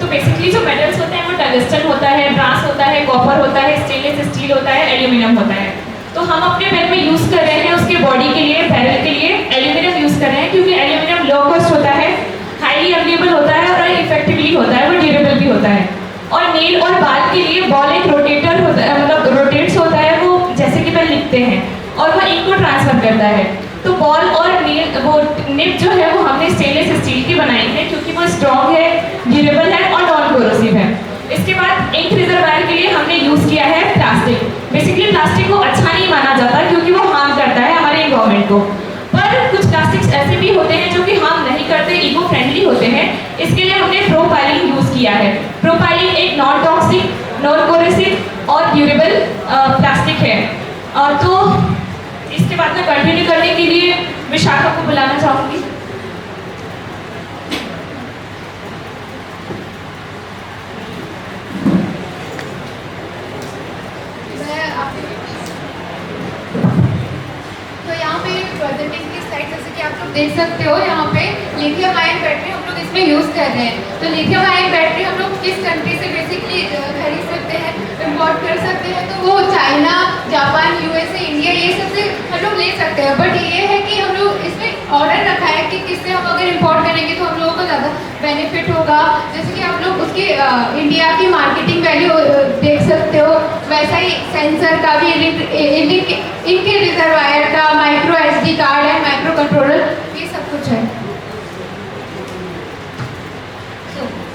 तो बेसिकली जो मेटल्स होते हैं वो टंगस्टन होता है, ब्रास होता है, कॉपर होता है, स्टेनलेस स्टील होता है, एल्यूमिनियम होता है। तो हम अपने पेन में यूज कर रहे हैं उसके बॉडी के लिए, बैरल के लिए एल्यूमिनियम यूज कर रहे हैं, क्योंकि एल्यूमिनियम लो कॉस्ट होता है, हाईली अवेलेबल होता है और इफेक्टिवली होता है, वो ड्यूरेबल ट्रांसफर करता है। तो बॉल और वो निप जो है वो हमने स्टेनलेस स्टील की बनाई है क्योंकि वो स्ट्रॉन्ग है, ड्यूरेबल है और नॉन कोरोसिव है। इसके बाद इंक रिजर्वायर के लिए हमने यूज़ किया है प्लास्टिक। बेसिकली प्लास्टिक को अच्छा नहीं माना जाता क्योंकि वो हार्म करता है हमारे एनवायरमेंट को, पर कुछ प्लास्टिक्स ऐसे भी होते हैं जो कि हार्म नहीं करते, इको फ्रेंडली होते हैं। इसके लिए हमने प्रोपाइलिन यूज़ किया है। प्रोपाइलिन एक नॉन टॉक्सिक, नॉन कोरोसिव और ड्यूरेबल प्लास्टिक है। तो इसके बाद में कंटिन्यू करने के लिए विशाखा को बुलाना चाहूँगी। तो यहाँ पे प्रेजेंटिंग की स्लाइड जैसे कि आप लोग देख सकते हो, यहाँ पे लिथियम आयन बैटरी हम लोग इसमें यूज़ कर रहे हैं। तो लिथियम आयन बैटरी हम लोग किस कंट्री से बेसिकली खरीद सकते हैं, इम्पोर्ट कर सकते हैं, तो वो चाइना, जापान, यूएसए, इंडिया ये सब से हम लोग ले सकते हैं। बट ये है कि हम लोग इसमें ऑर्डर रखा है कि किससे हम अगर इम्पोर्ट करेंगे तो हम लोगों को ज़्यादा बेनिफिट होगा। जैसे कि आप लोग उसकी इंडिया की मार्केटिंग वैल्यू देख सकते हो, वैसा ही सेंसर का भी, इनके रिजर्वायर का, micro SD card and micro controller, ये सब कुछ है।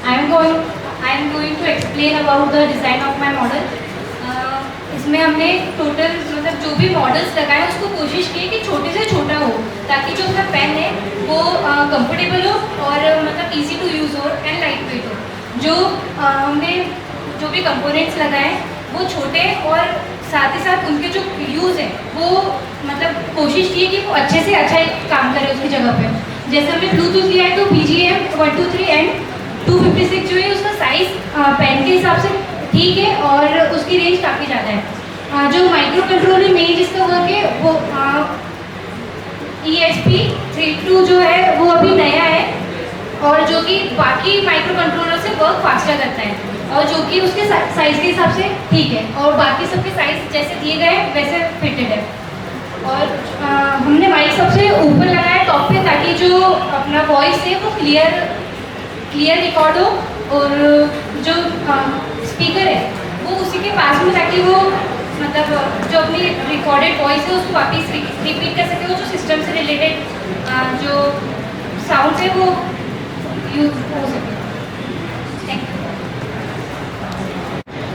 I am going to explain about the design of my model. इसमें हमने टोटल मतलब जो भी मॉडल्स लगाए उसको कोशिश की कि छोटे से छोटा हो ताकि जो अपना पेन है वो कंफर्टेबल हो और मतलब इजी टू यूज़ हो एंड लाइट वेट हो। जो हमने जो भी कंपोनेंट्स लगाए वो छोटे और साथ ही साथ उनके जो यूज़ है वो मतलब कोशिश की कि वो अच्छे से अच्छा काम करे उसकी जगह पे। जैसे हमने ब्लूटूथ लिया है तो BGM 123 एंड 256 जो है उसका साइज़ पेन के हिसाब से ठीक है और उसकी रेंज काफ़ी ज़्यादा है। जो माइक्रो कंट्रोलर में जिसका वर्क है वो ESP32 जो है वो अभी नया है और जो कि बाकी माइक्रो कंट्रोलर से वर्क फास्टर करता है और जो कि उसके साइज़ के हिसाब से ठीक है और बाकी सबके साइज़ जैसे दिए गए वैसे फिटेड है। और हमने माइक सबसे ऊपर लगाया टॉप पे ताकि जो अपना वॉइस है वो क्लियर रिकॉर्ड हो और जो स्पीकर है वो उसी के पास में ताकि वो मतलब जो अपनी रिकॉर्डेड वॉइस है उसको वापस रिपीट कर सके, वो जो सिस्टम से रिलेटेड जो साउंड है वो यूज हो सके।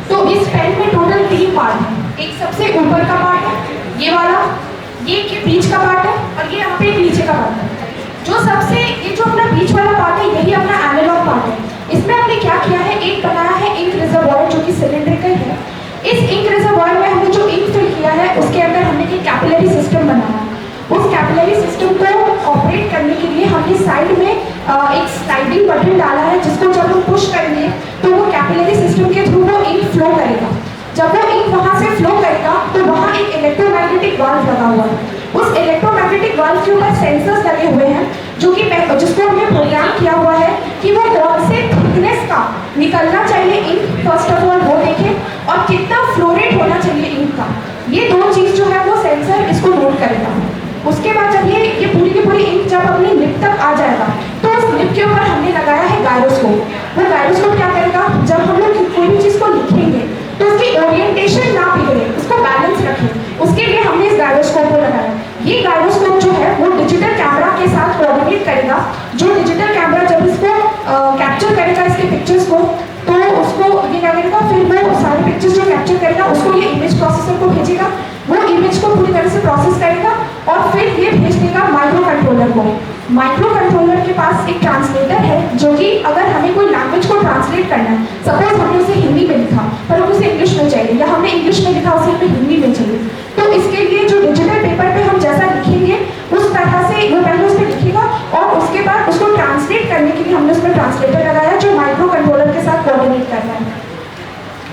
तो इस पेन में टोटल 3 पार्ट हैं। एक सबसे ऊपर का पार्ट है ये वाला, ये के बीच का पार्ट है और ये यहाँ पे नीचे का पार्ट है। जो सबसे ये जो अपना बीच वाला पार्ट है यही अपना एनालॉग पार्ट है। इसमें हमने क्या किया है, एक बनाया है इंक रिजर्वायर जो कि सिलिंड्रिकल है। इस इंक रिजर्वायर में हमने जो इंक फिल किया है उसके अंदर हमने एक कैपिलरी सिस्टम बनाया। उस कैपिलरी सिस्टम को ऑपरेट करने के लिए हमने साइड में एक स्लाइडिंग बटन डाला है जिसको जब हम पुश करेंगे तो वो कैपिलरी सिस्टम के थ्रू वो इंक फ्लो करेगा। जब वो इंक वहाँ से फ्लो करेगा तो वहाँ एक इलेक्ट्रोमैग्नेटिक वाल्व लगा हुआ है। उस इलेक्ट्रोमैग्नेटिक वाल्व के ऊपर सेंसर्स लगे हुए हैं जो कि जिसको हमने प्रोग्राम किया हुआ है कि वो कौन से थिकनेस का निकलना चाहिए इंक, फर्स्ट ऑफ ऑल वो देखें और कितना फ्लो रेट होना चाहिए इंक का। ये 2 चीज़ जो है वो सेंसर इसको नोट करेगा। उसके बाद जब ये पूरी की पूरी इंक जब अपनी निप तक आ जाएगा तो उस निप के ऊपर हमने लगाया है गायरोस्कोप। वो गायरोस्कोप क्या करेगा, जब हम लोग कोई भी चीज़ को लिखेंगे तो उसकी ओरिएंटेशन ना बिगड़े, उसको बैलेंस रखें, उसके लिए हमने इस गायरोस्कोप को लगाया। ये गायरोस्कोप जो है वो डिजिटल कैमरा के साथ कोऑर्डिनेट करेगा। जो डिजिटल कैमरा जब इसको कैप्चर करेगा इसके पिक्चर्स को तो उसको ये क्या करेगा, फिर वो सारे पिक्चर्स जो कैप्चर करेगा उसको ये इमेज प्रोसेसर को भेजेगा। वो इमेज को पूरी तरह से प्रोसेस करेगा और फिर ये भेज देगा माइक्रो कंट्रोलर को। माइक्रो कंट्रोलर के पास एक ट्रांसलेटर है जो कि अगर हमें कोई लैंग्वेज को ट्रांसलेट करना है, सपोज हमने उसे हिंदी में लिखा पर उसे इंग्लिश में चाहिए या हमने इंग्लिश में लिखा उसे हमें हिंदी में चाहिए, तो इसके लिए जो डिजिटल पेपर पे हम जैसा लिखेंगे उस तरह से वो पहले उस पर लिखेगा और उसके बाद उसको ट्रांसलेट करने के लिए हमने उसमें ट्रांसलेटर लगाया जो माइक्रो कंट्रोलर के साथ कोऑर्डिनेट कर रहा है।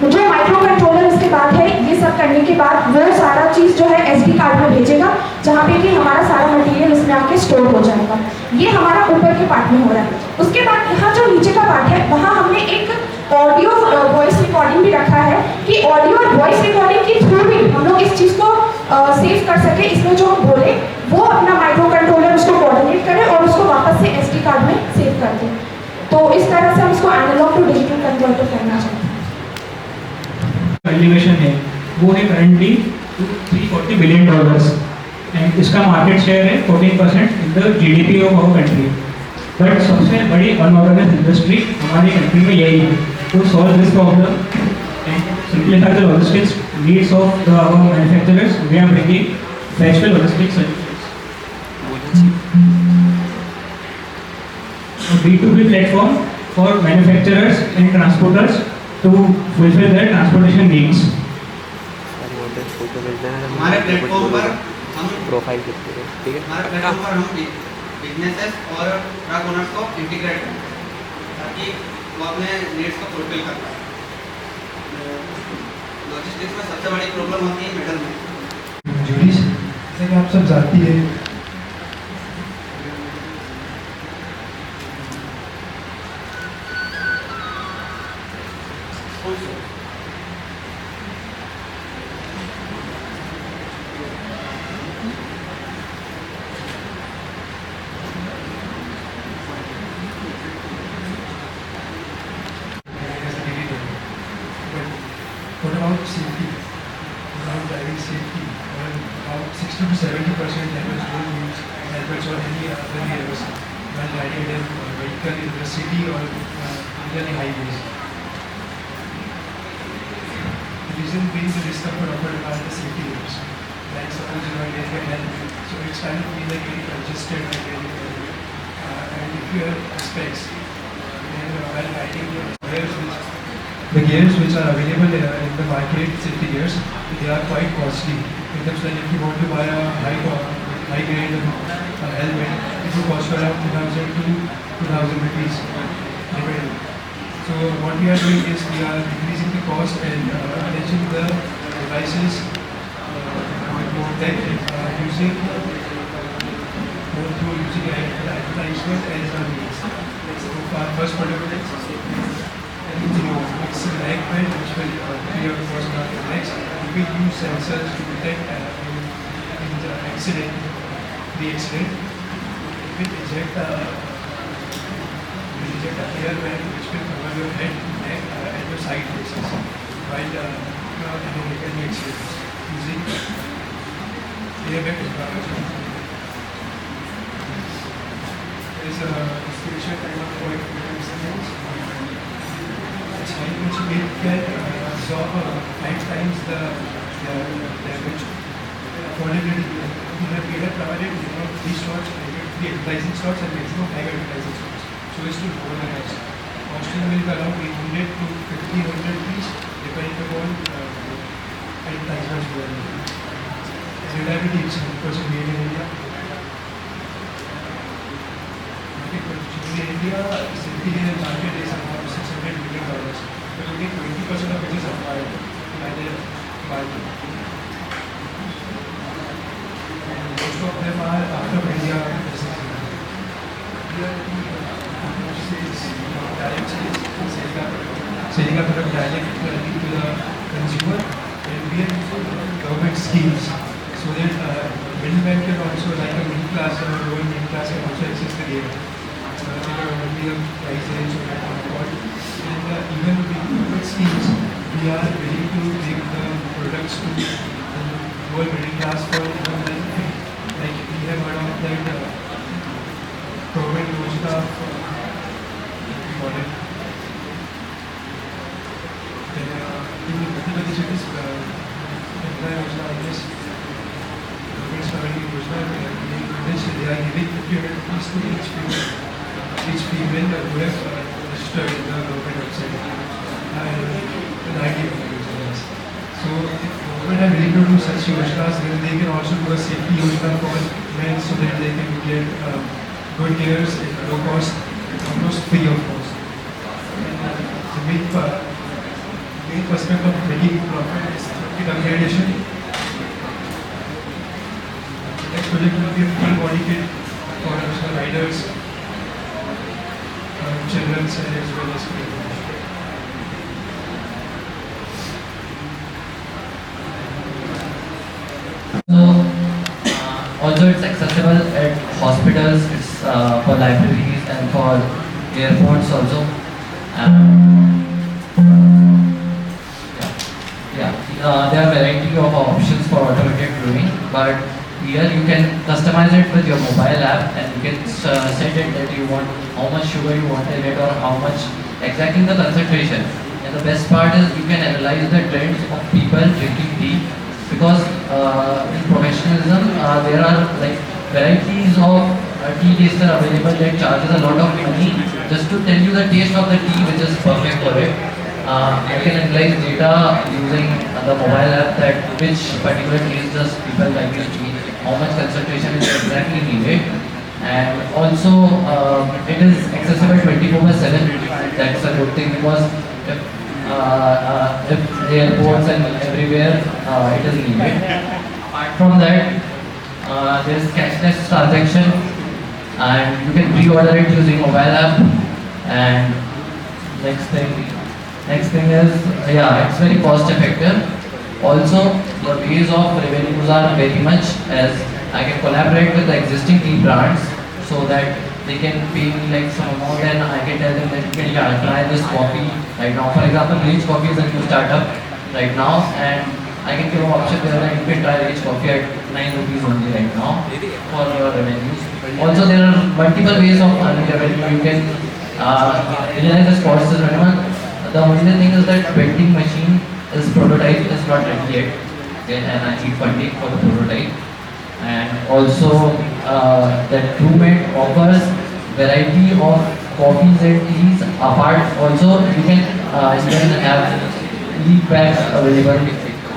जो माइक्रो कंट्रोलर इसके बाद है, ये सब करने के बाद वो सारा चीज़ जो है SD कार्ड में भेजेगा जहाँ पे कि हमारा सारा मटेरियल उसमें आके स्टोर हो जाएगा। ये हमारा ऊपर के पार्ट में हो रहा है। उसके बाद यहाँ जो नीचे का पार्ट है वहाँ हमने एक ऑडियो वॉइस रिकॉर्डिंग भी रखा है कि ऑडियो और वॉइस रिकॉर्डिंग के थ्रू भी हम लोग इस चीज़ को सेव कर सके। इसमें जो हम बोले वो अपना माइक्रो कंट्रोलर उसको कोऑर्डिनेट करे और उसको वापस से SD कार्ड में सेव कर दे। तो इस तरह से हम इसको एनालॉग टू डिजिटल कन्वर्टर करना चाहते हैं। वैल्यूएशन है वो है करंटली $340 बिलियन। एंड इसका मार्केट शेयर है 14% in the GDP of our country. But सबसे बड़ी अनऑर्गेनाइज इंडस्ट्री हमारी कंट्री में यही है। To solve this problem and simplify the logistics needs of our manufacturers, we are bringing flexible logistics solutions. A B2B platform for manufacturers and transporters to fulfill their transportation needs. हमारे platform पर हम profile ठीक है, हमारे platform पर हम businesses और truck owners को इंटीग्रेट करें ताकि वो अपने नीड्स को फुलफिल कर पाए। लॉजिस्टिक्स में सबसे बड़ी प्रॉब्लम होती है मिडल में। जूलिस, जैसे कि आप सब जानती है what about safety? About driving safety, or about 60 to 70% helmets don't use helmets or any other areas while riding their vehicle in the city or even the highways. The reason being the discomfort offered by the safety areas. Like suppose you are wearing a helmet, so it's kind of feel like very congested and very and if you have specs, then while riding the gears which are available in the market, safety gears, they are quite costly. In terms of if you want to buy a high grade helmet, it will cost you around 2,000 to 2,000 rupees, depending. So what we are doing is we are increasing the cost and attaching the devices more tech using advertisement as a means. So our first product is it's an egg bed which will clear the first part of legs. We will use sensors to detect in the accident, the accident. We will inject a air bag which will cover your head, neck and your side faces while any accidents using air bag technology. There is a distribution kind of point instruments. It can absorb 5 times the damage. Affordability. We have provided 3 slots, 3 advertising slots and maximum 5 advertising slots. So as to lower the cost. Costing will be around 800 to 1,500 rupees depending upon advertisements. Reliability is 100% made in India. In India, safety market is about $600 million. But only 20% of it is acquired by the market. And most of them are out of India. Selling a product directly to the consumer, and we are using government schemes so that middlemen can also, like a middle class or lower middle class, can also access the data. Only a price range of that afford. And even with government schemes, we are ready to take the products to the whole middle class for even like we have heard of that government Yojana model. Then in many cities, Employee Yojana on this government family Yojana, they are giving 50 rupees to each female who have registered in the government website with ID of Yojanas. So if government are willing to do such Yojanas, then they can also do a safety Yojana for men so that they can get good gears at low cost, almost free of cost. The main perspective of making profit is upgradation. The next project will be a full body kit for riders, children's as well as people. So, although it's accessible at hospitals, it's for libraries and for airports also. There are variety of options for automated grooming, but here you can customize it with your mobile app, and you can set it that you want how much sugar you want in it or how much exactly the concentration. And the best part is you can analyze the trends of people drinking tea, because in professionalism there are like varieties of tea taster available that charges a lot of money just to tell you the taste of the tea which is perfect for it. I can analyze data using the mobile app that which particular taste does people like this tea, how much concentration is exactly needed, and also it is accessible 24/7. That's a good thing, because if airports and everywhere it is needed. Apart from that, there is cashless transaction, and you can pre-order it using mobile app. And next thing is, yeah, it's very cost effective. Also, the ways of revenues are very much as I can collaborate with the existing tea brands so that they can pay me like some amount, and I can tell them that you can try this coffee right now. For example, Rich Coffee is a new startup right now, and I can give an option there that you can try Rich Coffee at 9 rupees only right now for your revenues. Also, there are multiple ways of earning revenue. You can realize this cost is minimum. The only thing is that vending machine is prototype is not ready yet, okay, and I need funding for the prototype. And also that Brewmate offers variety of coffees and teas. Apart, also you can have leaf bags available.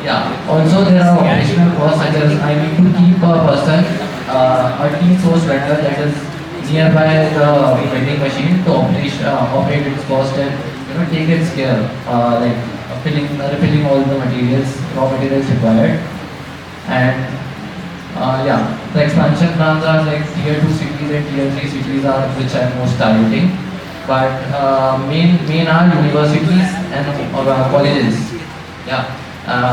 Yeah. Also there are operational costs, such as I need to keep a person, a tea source vendor that is nearby the vending machine to operate its cost and take its care, like refilling all the materials, raw materials required. And yeah, the expansion plans are like tier 2 cities and tier 3 cities are which I am most targeting. But main are universities and colleges. Yeah,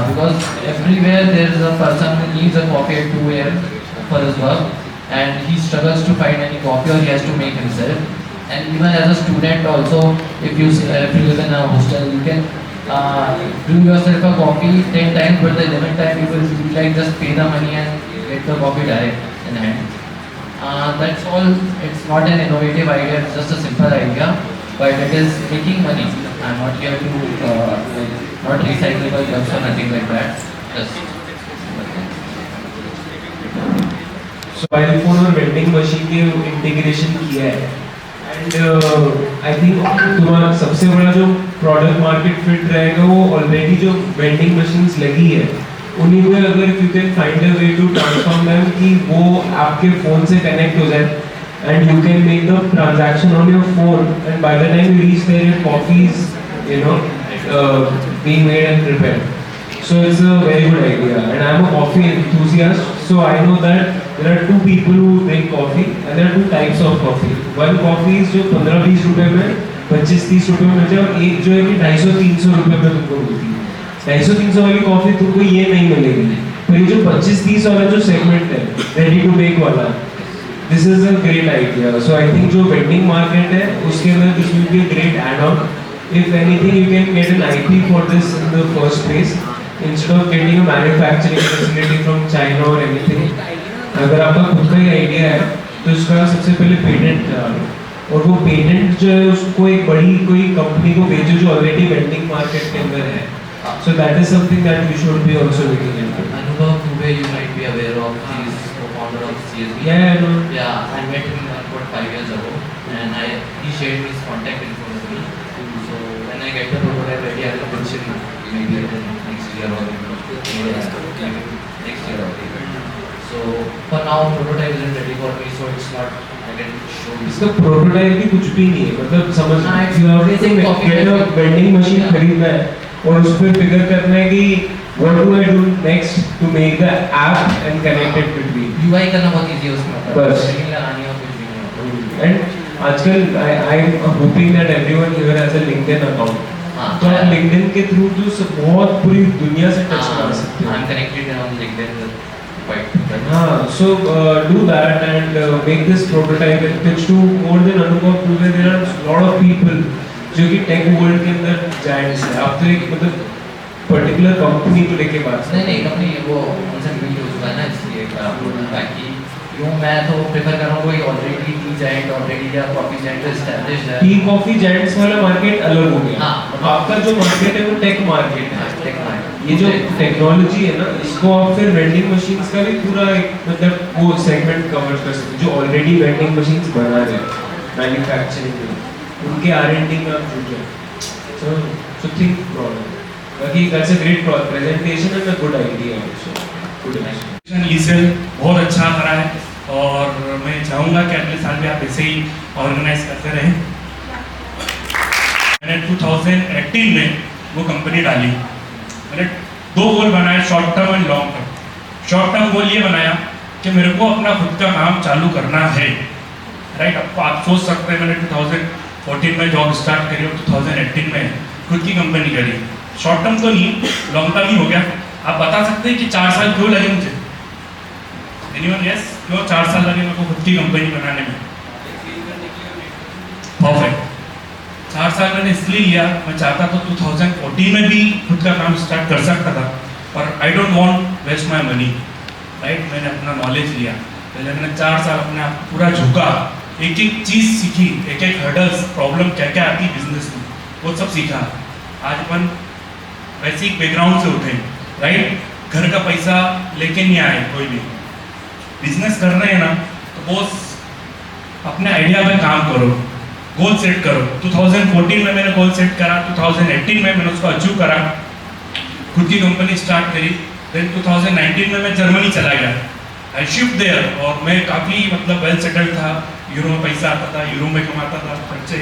because everywhere there is a person who needs a coffee at 2 a.m. for his work, and he struggles to find any coffee, or he has to make himself. And even as a student also, if you live in a hostel, you can brew yourself a coffee 10 times, but the 11th time you will be like just pay the money and get the coffee direct in hand. That's all. It's not an innovative idea, it's just a simple idea, but it is making money. I'm not here to not recyclable cups or nothing like that. Just mobile phone और vending machine के integration किया है, and I think तुम्हारा सबसे बड़ा जो product market fit रहेगा वो ऑलरेडी जो वेंडिंग मशीन्स लगी है उन्हीं में अगर you can find a way to transform them कि वो आपके फोन से कनेक्ट हो जाए, and you can make the transaction on your phone, and by the time you reach there your coffee is being made and prepared. So it's a very good idea, and I am a coffee enthusiast, so I know that there are two people who drink coffee, and there are two types of coffee. One coffee is जो 15-20 रुपए में 25-30 रुपए में मिल जाए, और एक जो है कि 250-300 रुपए में तुमको मिलती है. 250-300 वाली कॉफी तुमको ये नहीं मिलेगी, पर ये जो 25-30 वाला जो सेगमेंट है रेडी टू मेक वाला, this is a great idea. So I think जो वेंडिंग मार्केट है उसके अंदर this will be a great add on. If anything, you can get an IP for this in the first place instead of getting a manufacturing facility from China or anything. अगर आपका खुद का ही idea है तो उसका सबसे पहले patent करा लो, और वो पेटेंट जो है उसको एक बड़ी कोई कंपनी को भेजो जो ऑलरेडी वेंडिंग मार्केट के अंदर है. So that is something that we should be also looking into. Anubhav Dubey, you might be aware of, he is co-founder of CSB. Yeah, I know. Yeah, I met him about 5 years ago, and he shared his contact info with me. So when I get the prototype ready, I will mention maybe next year or maybe next year or maybe. So for now, prototype isn't ready for me, so it's not. I can show you. इसका prototype भी कुछ भी नहीं है, मतलब समझना vending machine खरीदना है और उस पर फिगर करना है कि what do I do next to make the app and connect it between. UI करना बहुत easy है उसमें. बस. लगानी हो कुछ भी नहीं हो. And आजकल I am hoping that everyone here has a LinkedIn account. तो आप LinkedIn के थ्रू तो बहुत पूरी दुनिया से टच कर सकते हो. I'm connected on LinkedIn quite. हाँ, so do that and make this prototype and pitch to more than Anubhav Dubey. There are lot of people जो कि टेक वर्ल्ड के अंदर जायंट्स हैं. आप तो एक मतलब पर्टिकुलर कंपनी को लेके बात? नहीं कंपनी वो उनसे मीट हो चुका है ना, इसलिए आप बोल रहे हैं कि यूँ मैं तो प्रेफर कर रहा हूँ कोई ऑलरेडी टी जाइंट ऑलरेडी या कॉफी जाइंट एस्टैब्लिश्ड है। टी कॉफी जाइंट्स वाला मार्केट अलग हो गया। हाँ, आपका जो मार्केट है वो टेक मार्केट है। टेक मार्केट, ये जो टेक्नोलॉजी है ना, इसको आप फिर वेंडिंग मशीन्स का भी पूरा एक मतलब वो सेगमेंट कवर कर सकते हैं जो ऑलरेडी वेंडिंग मशीन्स बना रहे हैं मैन्युफैक्चरिंग में, उनके R&D में आप जुड़ जाए। So think broader. बाकी that's a great presentation and a good idea also. Good idea. ECIL बहुत अच्छा करा है और मैं चाहूँगा कि अगले साल भी आप ऐसे ही ऑर्गेनाइज करते रहें। मैंने 2018 में वो कंपनी डाली। मैंने 2 गोल बनाए, short term and long term. Short term goal ये बनाया कि मेरे को अपना खुद का काम चालू करना है, राइट। अब आप सोच सकते हैं मैंने 2014 में जॉब स्टार्ट करी और 2018 में खुद की कंपनी करी। शॉर्ट टर्म तो नहीं, लॉन्ग टर्म ही हो गया। आप बता सकते हैं कि 4 साल क्यों लगे मुझे? Anyone yes? क्यों 4 साल लगे मेरे को खुद की कंपनी बनाने में? परफेक्ट। 4 साल मैंने इसलिए लिया, मैं चाहता तो 2014 में भी खुद का काम स्टार्ट कर सकता था, और I don't want waste my money, right. मैंने अपना नॉलेज लिया, पहले मैंने 4 साल अपने आप पूरा झुका, एक एक चीज़ सीखी, एक एक हर्डल्स, प्रॉब्लम क्या क्या आती बिजनेस में, वो सब सीखा। आज अपन बेसिक बैकग्राउंड से उठे, राइट। घर का पैसा लेके नहीं आए, कोई भी बिजनेस कर रहे हैं ना तो बॉस अपने आइडिया पे काम करो, गोल सेट करो। 2014 में मैंने गोल सेट करा, 2018 में मैंने उसको अचीव करा, खुद की कंपनी स्टार्ट करी। देन 2019 में मैं जर्मनी चला गया, आई शिफ्ट देयर, और मैं काफ़ी मतलब वेल सेटल्ड था, यूरो में पैसा आता था, यूरो में कमाता था, खर्चे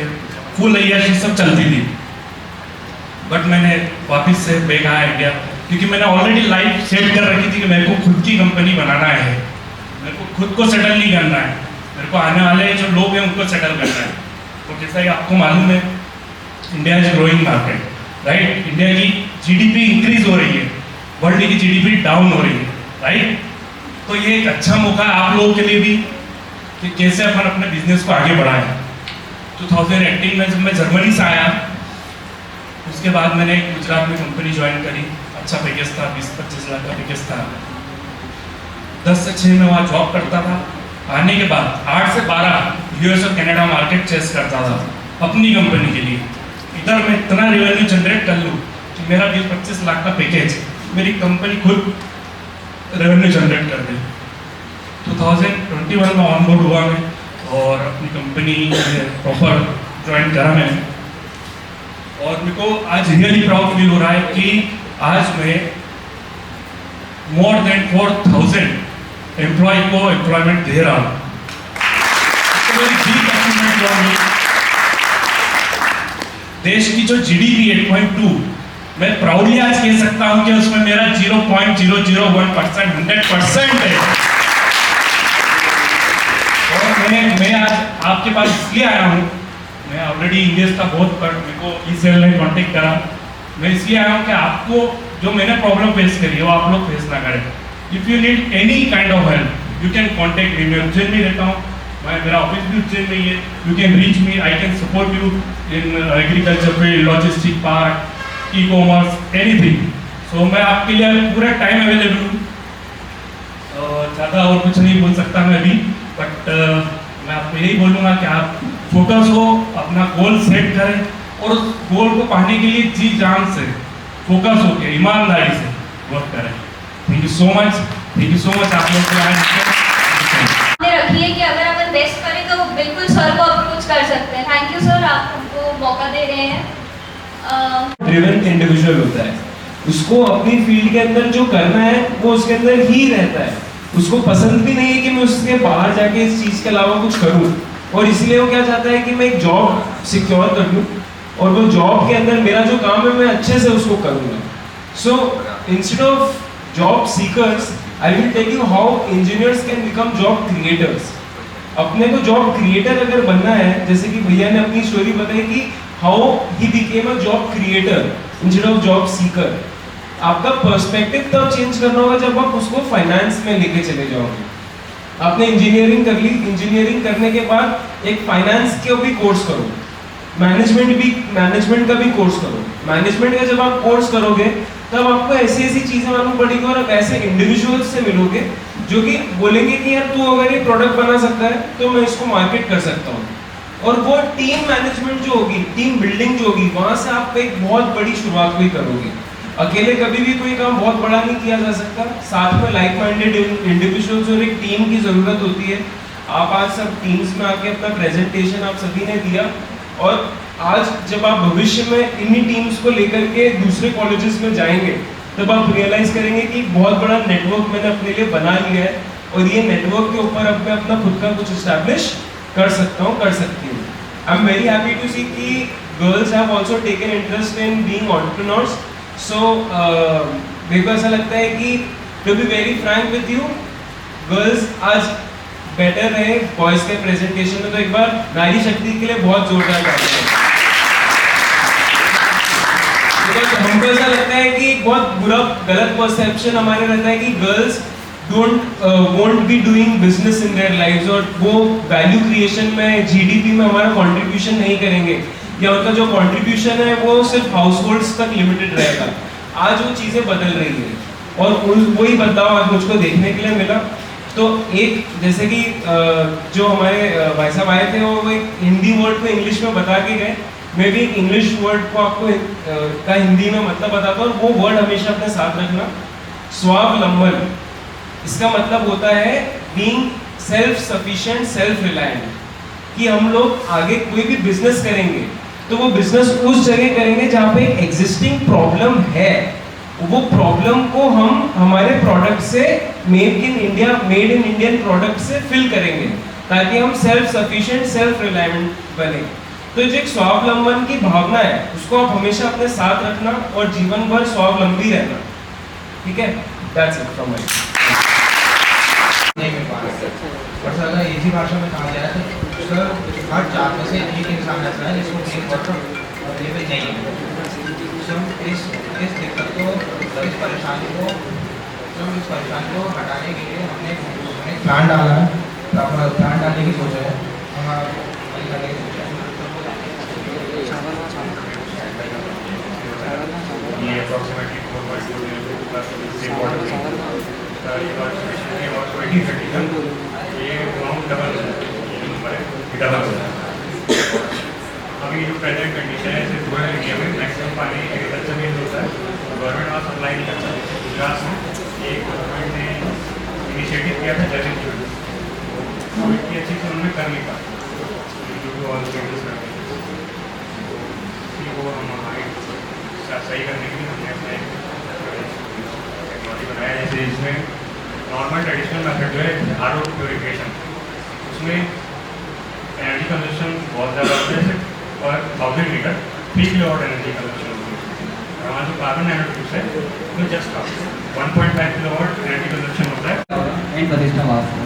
फुल अय्याशी सब चलती थी। बट मैंने वापस से बैक आया इंडिया, क्योंकि मैंने ऑलरेडी लाइफ सेट कर रखी थी कि मेरे को खुद की कंपनी बनाना है, मेरे को खुद को सेटल नहीं करना है, मेरे को आने वाले जो लोग हैं उनको सेटल करना है। तो जैसा कि आपको मालूम है, India is growing market, right. India की GDP इंक्रीज हो रही है, वर्ल्ड की GDP डाउन हो रही है, राइट। तो ये एक अच्छा मौका है आप लोगों के लिए भी कि कैसे अपन अपने बिजनेस को आगे बढ़ाएं। 2018 में जब मैं जर्मनी से आया, उसके बाद मैंने गुजरात में कंपनी ज्वाइन करी, अच्छा पैकेज था, 20-25 लाख का पैकेज था। 10 से 6 में वहाँ जॉब करता था। आने के बाद 8 से 12 US और कनाडा मार्केट चेस करता था अपनी कंपनी के लिए। इधर मैं इतना रेवेन्यू जनरेट कर लूँ कि मेरा 20-25 लाख का पैकेज, मेरी कंपनी खुद रेवेन्यू जनरेट कर दे। 2021 में ऑनबोर्ड हुआ मैं, और अपनी कंपनी प्रॉपर ज्वाइन करा मैंने, और मेरे को आज रियली प्राउड फील हो रहा है कि आज मैं मोर देन 4000 एम्प्लॉय को एम्प्लॉयमेंट दे रहा हूँ। देश की जो GDP 8.2, मैं प्राउडली आज कह सकता हूँ कि उसमें मेरा 0.001% 100% है। और मैं आज आपके पास इसलिए आया हूँ, मैं ऑलरेडी इंडियस का बहुत, पर मेरे को ईसेल ने कांटेक्ट करा, मैं इसलिए आया हूँ कि आपको जो मैंने प्रॉब्लम फेस करी है वो आप लोग फेस ना करें। If you need any kind of help you can contact me. मैं उज्जैन में रहता हूँ, मेरा ऑफिस भी उज्जैन में ही है। You can reach me, I can support you in agriculture field, logistic part, e-commerce, anything. So मैं आपके लिए पूरा टाइम अवेलेबल हूँ। ज़्यादा और कुछ नहीं बोल सकता मैं अभी, बट मैं आपको यही बोलूँगा कि आप फोकस हो, अपना गोल सेट करें, और उस गोल को पाने के लिए जी जान से, फोकस होकर, ईमानदारी से वर्क करें। Thank you so much, thank you so much आप लोग को आज रखी है कि अगर अपन बेस्ट करें तो बिल्कुल सर को अप्रोच कर सकते हैं। थैंक यू सर, आप हमको मौका दे रहे हैं। ड्रिवन इंडिविजुअल होता है, उसको अपनी फील्ड के अंदर जो करना है वो उसके अंदर ही रहता है, उसको पसंद भी नहीं है कि मैं उसके बाहर जाके इस चीज़ के अलावा कुछ करूं, और इसलिए वो क्या चाहता है कि मैं एक जॉब सिक्योर कर लूं, और वो जॉब के अंदर मेरा जो काम है मैं अच्छे से उसको करूंगा। So instead of job seekers I will tell you how engineers can become job creators. अपने को जॉब क्रिएटर अगर बनना है, जैसे कि भैया ने अपनी स्टोरी बताई कि how he became a job creator instead of job seeker. आपका पर्सपेक्टिव तब चेंज करना होगा जब आप उसको फाइनेंस में लेके चले जाओगे। आपने इंजीनियरिंग कर ली, इंजीनियरिंग करने के बाद एक फाइनेंस के भी कोर्स करो, मैनेजमेंट का भी कोर्स करो। मैनेजमेंट का जब आप कोर्स करोगे तब आपको ऐसी ऐसी चीज़ें मालूम पड़ेगी और आप ऐसे इंडिविजुअल्स से मिलोगे जो कि बोलेंगे कि यार तू अगर ये प्रोडक्ट बना सकता है तो मैं इसको मार्केट कर सकता हूँ। और वो टीम मैनेजमेंट जो होगी, टीम बिल्डिंग जो होगी, वहाँ से आप एक बहुत बड़ी शुरुआत भी करोगे। अकेले कभी भी कोई काम बहुत बड़ा नहीं किया जा सकता, साथ में लाइक माइंडेड इंडिविजुअल्स और एक टीम की ज़रूरत होती है। आप आज सब टीम्स में आके अपना प्रेजेंटेशन आप सभी ने दिया, और आज जब आप भविष्य में इन्हीं टीम्स को लेकर के दूसरे कॉलेजेस में जाएंगे तब आप रियलाइज़ करेंगे कि बहुत बड़ा नेटवर्क मैंने अपने लिए बना लिया है, और ये नेटवर्क के ऊपर अब मैं अपना खुद का कुछ इस्टेब्लिश कर सकता हूँ, कर सकती हूँ। I am very happy to see कि girls have also taken interest in being entrepreneurs. So मेरे को ऐसा लगता है कि to be very frank with you, girls आज बेटर रहे बॉयज के प्रेजेंटेशन में, तो एक बार नारी शक्ति के लिए बहुत जोरदार तालियां हैं। हमको ऐसा लगता है कि एक बहुत बुरा गलत परसेप्शन हमारे रहता है कि girls won't be doing business in their lives, और वो वैल्यू क्रिएशन में, जीडीपी में हमारा कंट्रीब्यूशन नहीं करेंगे, या उनका जो कंट्रीब्यूशन है वो सिर्फ हाउसहोल्ड्स तक लिमिटेड रहेगा। आज वो चीज़ें बदल रही है, और वही बदलाव आज मुझको देखने के लिए मिला। तो एक जैसे कि जो हमारे भाई साहब आए थे वो एक हिंदी वर्ड को इंग्लिश में बता के गए, मैं भी एक इंग्लिश वर्ड को आपको का हिंदी में मतलब बताता हूँ, वो वर्ड हमेशा अपने साथ रखना। स्वावलंबन, इसका मतलब होता है being self sufficient, self reliant, कि हम लोग आगे कोई भी बिजनेस करेंगे तो वो बिजनेस उस जगह करेंगे जहाँ पे एग्जिस्टिंग प्रॉब्लम है, वो प्रॉब्लम को हम हमारे प्रोडक्ट से, मेड इन इंडियन प्रोडक्ट से फिल करेंगे, ताकि हम सेल्फ सफिशिएंट, सेल्फ रिलायंट बने। तो जो एक स्वावलंबन की भावना है उसको आप हमेशा अपने साथ रखना और जीवन भर स्वावलंबी रहना। ठीक है, दैट्स इट फ्रॉम माय नहीं मिल पा रहा है। और सर अगर इसी भाषा में कहा जाए तो सर हर 4 में से एक इंसान ऐसा है जिसको मेन वर्ड अवेलेबल नहीं है। सर इस दिक्कत को, इस परेशानी को हटाने के लिए हमने प्लान डाला है, प्लान डालने की सोचा है, करने की सोचा है। ये अप्रॉक्सीमेटली 4.2 प्लस सेम वाटर ये और 2030 तक ये अमाउंट डबल हो जाए, ये नंबर है डबल हो जाए। अभी जो प्रेजेंट कंडीशन है इसे पूरा इंडिया में मैक्सिमम पानी एग्रीकल्चर में होता है, गवर्नमेंट वहाँ सप्लाई नहीं करता। गुजरात में एक गवर्नमेंट ने इनिशिएटिव किया था जल जीवन, तो इतनी अच्छी से उन्होंने कर नहीं पाया ऑल चेंजेस करते वो हम सही करने के लिए हमने अपने टेक्नोलॉजी बनाया। जैसे इसमें नॉर्मल ट्रेडिशनल मेथड जो है आर ओ प्योरिफिकेशन, उसमें एनर्जी कंजप्शन बहुत ज़्यादा होता है, और 1000 लीटर 3 किलोवाट एनर्जी कंजप्शन होती है। हमारा जो कार्बन नैनोट्यूब्स है वो जस्ट 1.5 किलोवाट एनर्जी कंजप्शन होता है। एंड प्रतिष्ठा वास्तव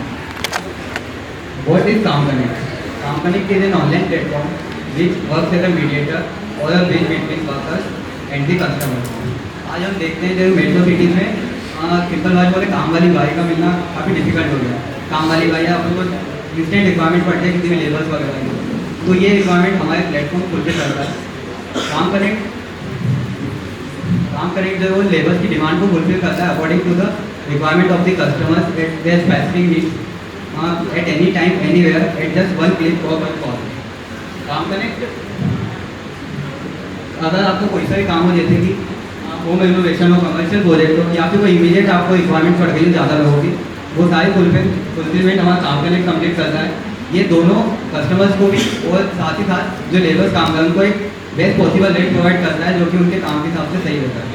What is CalmConnect? CalmConnect is an online platform which works as a mediator or a bridge between workers and the customer. आज हम देखते हैं जैसे मेट्रो सिटीज़ में सिंपल बात बोले काम वाली बाई का मिलना काफ़ी डिफिकल्ट हो गया। काम वाली बाई अपन को इंस्टेंट रिक्वायरमेंट पड़ती है किसी में लेबर्स वगैरह की, तो ये रिक्वायरमेंट हमारे प्लेटफॉर्म फुलफिल करता है। CalmConnect जो वो लेबर्स की डिमांड को फुलफिल करता है according to the requirement of the customers at their specific needs at any time, anywhere, at just one click or one call. CalmConnect अगर आपको कोई सा भी काम हो, जैसे कि होम रिनोवेशन हो, कमर्शियल प्रोजेक्ट हो, या फिर कोई इमीडिएट आपको रिक्वायरमेंट पड़ गई ज़्यादा लोगों की, वो सारी फुलफिलमेंट हमारा CalmConnect कंप्लीट करता है। ये दोनों कस्टमर्स को भी और साथ ही साथ जो लेबर्स काम कर उनको एक बेस्ट पॉसिबल रेट प्रोवाइड करता है जो कि उनके काम के हिसाब से सही होता है।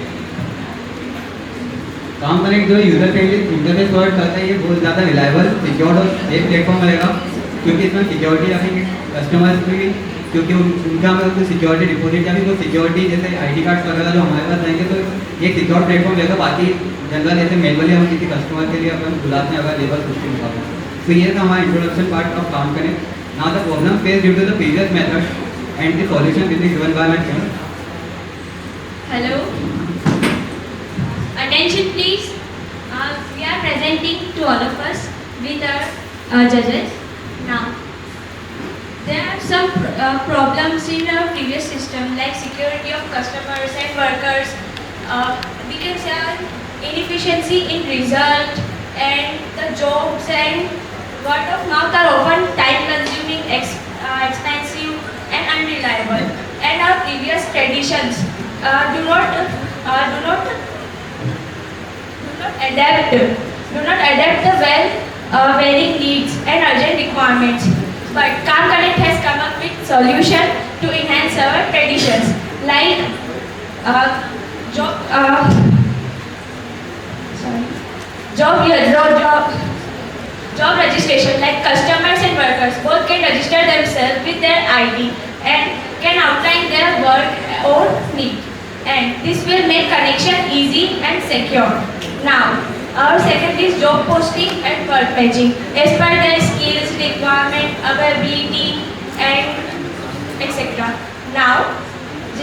CalmConnect जो यूजर फ्रेंडली इंटरफेस प्रोवाइड करता है, ये बहुत ज़्यादा रिलायबल, सिक्योर्ड और एक प्लेटफॉर्म रहेगा, क्योंकि इसमें सिक्योरिटी रखेंगे कस्टमर्स की भी, क्योंकि उनका हमें कोई सिक्योरिटी डिपॉजिट या फिर कोई सिक्योरिटी जैसे ID कार्ड वगैरह जो हमारे पास आएंगे, तो ये सिक्योर प्लेटफॉर्म रहेगा। बाकी जनरल ऐसे मैनुअली हम किसी कस्टमर के लिए अपन बुलाते हैं अगर लेबर उसके मुकाबले। तो ये था हमारा introduction part of CalmConnect। Now the problem face due to the previous method and the solution will be given by my friend. Hello. Attention please. We are presenting to all of us with our judges. Now, there are some problems in our previous system like security of customers and workers. we can say inefficiency in result, and the jobs and word of mouth are often time consuming, expensive and unreliable, and our previous traditions do not adapt the varying needs and urgent requirements. But Calm Connect has come up with solution to enhance our traditions, like job registration. Like customers and workers both can register themselves with their ID and can outline their work or need, and this will make connection easy and secure. Now, our second is job posting and work matching as per their skills, requirement, availability, and etc. Now,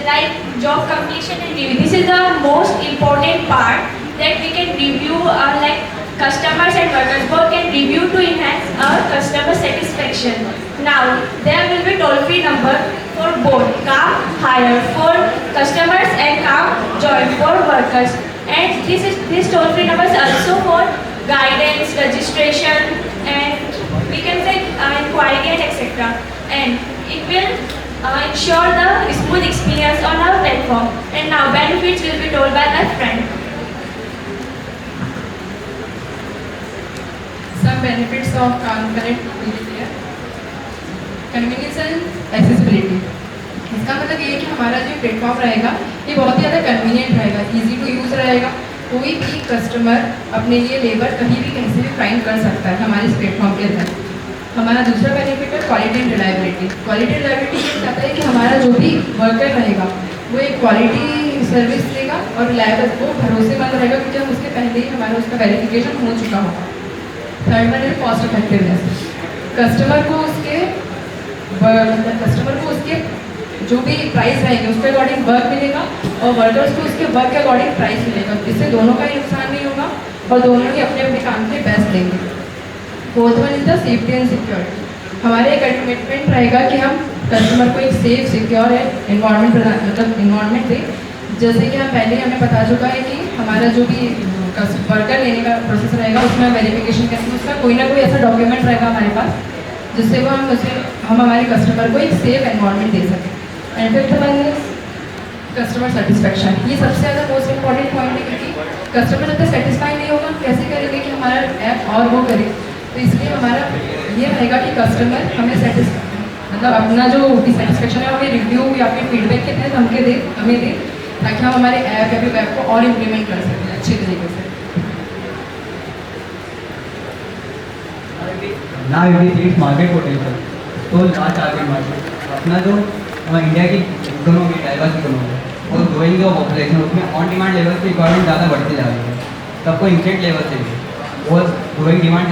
like job completion and review. This is the most important part that we can review. Like customers and workers both can review to enhance our customer satisfaction. Now, there will be toll-free number for both Calm Hire for customers and Calm Join for workers. And this toll-free number is also for guidance, registration, and we can say inquiry and etc. And it will ensure the smooth experience on our platform. And now benefits will be told by my friend. Some benefits of Calm Connect will be there. Convenience and accessibility. इसका मतलब ये है कि हमारा जो platform रहेगा ये बहुत ही ज़्यादा कन्वीनियंट रहेगा, इजी टू यूज़ रहेगा। कोई भी कस्टमर अपने लिए लेबर कहीं भी कहीं से भी फाइंड कर सकता है हमारे इस प्लेटफॉर्म के अंदर। हमारा दूसरा बेनिफिट है quality and reliability. Quality and reliability ये कहता है कि हमारा जो भी वर्कर रहेगा वो एक क्वालिटी सर्विस देगा और रिलायबल, वो भरोसेमंद रहेगा क्योंकि हम उसके पहले ही हमारा उसका वेरिफिकेशन हो चुका होगा। थर्ड वन है कॉस्ट इफेक्टिवनेस। कस्टमर को उसके जो भी प्राइस रहेंगे उसके अकॉर्डिंग वर्क मिलेगा और वर्कर्स को उसके वर्क के अकॉर्डिंग प्राइस मिलेगा। इससे दोनों का ही नुकसान नहीं होगा और दोनों ही अपने अपने काम के बेस्ट देंगे। Fourth one is the safety and security. हमारे एक कमिटमेंट रहेगा कि हम कस्टमर को एक सेफ सिक्योर इन्वायरमेंट दें। जैसे कि हम पहले हमें पता चुका है कि हमारा जो भी वर्कर लेने का प्रोसेस रहेगा उसमें वेरिफिकेशन करेंगे, उसका कोई ना कोई ऐसा डॉक्यूमेंट रहेगा हमारे पास जिससे वो हम हमारे कस्टमर को एक सेफ एनवायरनमेंट दे सकें। And fifth one is customer satisfaction. ये सबसे ज़्यादा मोस्ट इम्पॉर्टेंट पॉइंट है क्योंकि कस्टमर जब तक सेटिस्फाई नहीं होगा कैसे करेंगे कि हमारा ऐप और वो करे। तो इसलिए हमारा ये रहेगा कि कस्टमर हमें मतलब अपना जो सेटिस्फेक्शन है हमें रिव्यू या फिर फीडबैक के तहत हमें दे ताकि हम हमारे ऐप या फिर वेब को और इम्प्लीमेंट कर सकें अच्छे तरीके से। Now it is its market potential. तो लार्ज टारगेट मार्केट अपना जो इंडिया की इकोनॉमी डाइवर्स इकोनॉमी और ग्रोइंग जो पॉपुलेशन उसमें ऑन डिमांड लेवल की रिक्वायरमेंट ज़्यादा बढ़ती जा रही है। सबको इंस्टेंट लेवल चाहिए और ग्रोइंग डिमांड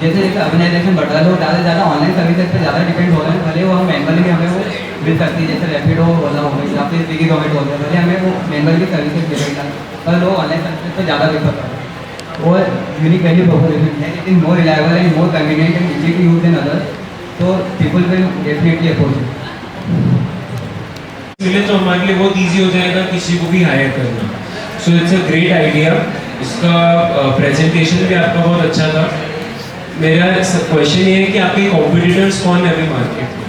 जैसे ऑर्गेनाइजेशन बढ़ रहा है, लोग ज़्यादा से ज़्यादा ऑनलाइन सर्विसेज पर ज़्यादा डिपेंड हो रहे हैं। भले वो हम मैनुअली भी हमें वो मिल सकती है, जैसे रैपिडो ओला हो गई या फिर स्विगी जोमेटो हो गया, भले हमें वो मैनुअल की सर्विसेज मिलेगा पर लोग ऑनलाइन सर्विसेज पर ज़्यादा प्रेफर कर रहे हैं। और यूनिक वैल्यू प्रोपोजिशन है, it is more reliable and more convenient and easy to use than others, तो पीपल विल डेफिनेटली अप्रोच मिले तो हमारे लिए बहुत इजी हो जाएगा किसी को भी हायर करना। So it's a great idea. इसका प्रेजेंटेशन भी आपका बहुत अच्छा था। मेरा क्वेश्चन ये है कि आपके कॉम्पिटिटर्स कौन है अभी मार्केट में?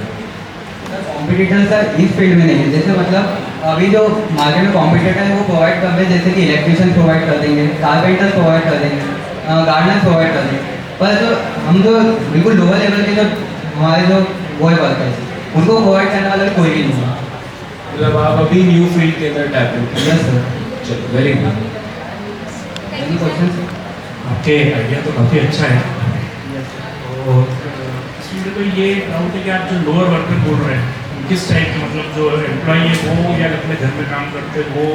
कॉम्पिटिटर सर इस फील्ड में नहीं है। जैसे मतलब अभी जो मार्केट में कॉम्पिटिटर है वो प्रोवाइड कर रहे हैं, जैसे कि इलेक्ट्रिशियन प्रोवाइड कर देंगे, कारपेंटर प्रोवाइड कर देंगे, गार्डनर प्रोवाइड कर देंगे। पर जो हम जो बिल्कुल लोअर लेवल के जो हमारे जो वो वर्कर्स उनको प्रोवाइड करने वाला कोई भी नहीं है। मतलब आप अभी न्यू फील्ड के अंदर टैप करते हैं? Yes sir. चलो वेरी गुड। Any question? आपके आइडिया तो काफ़ी अच्छा है। तो इसमें तो ये डाउट है कि आप जो लोअर वर्कर बोल रहे हैं किस टाइप के, मतलब जो एम्प्लॉई है वो या अपने घर में काम करते हैं वो?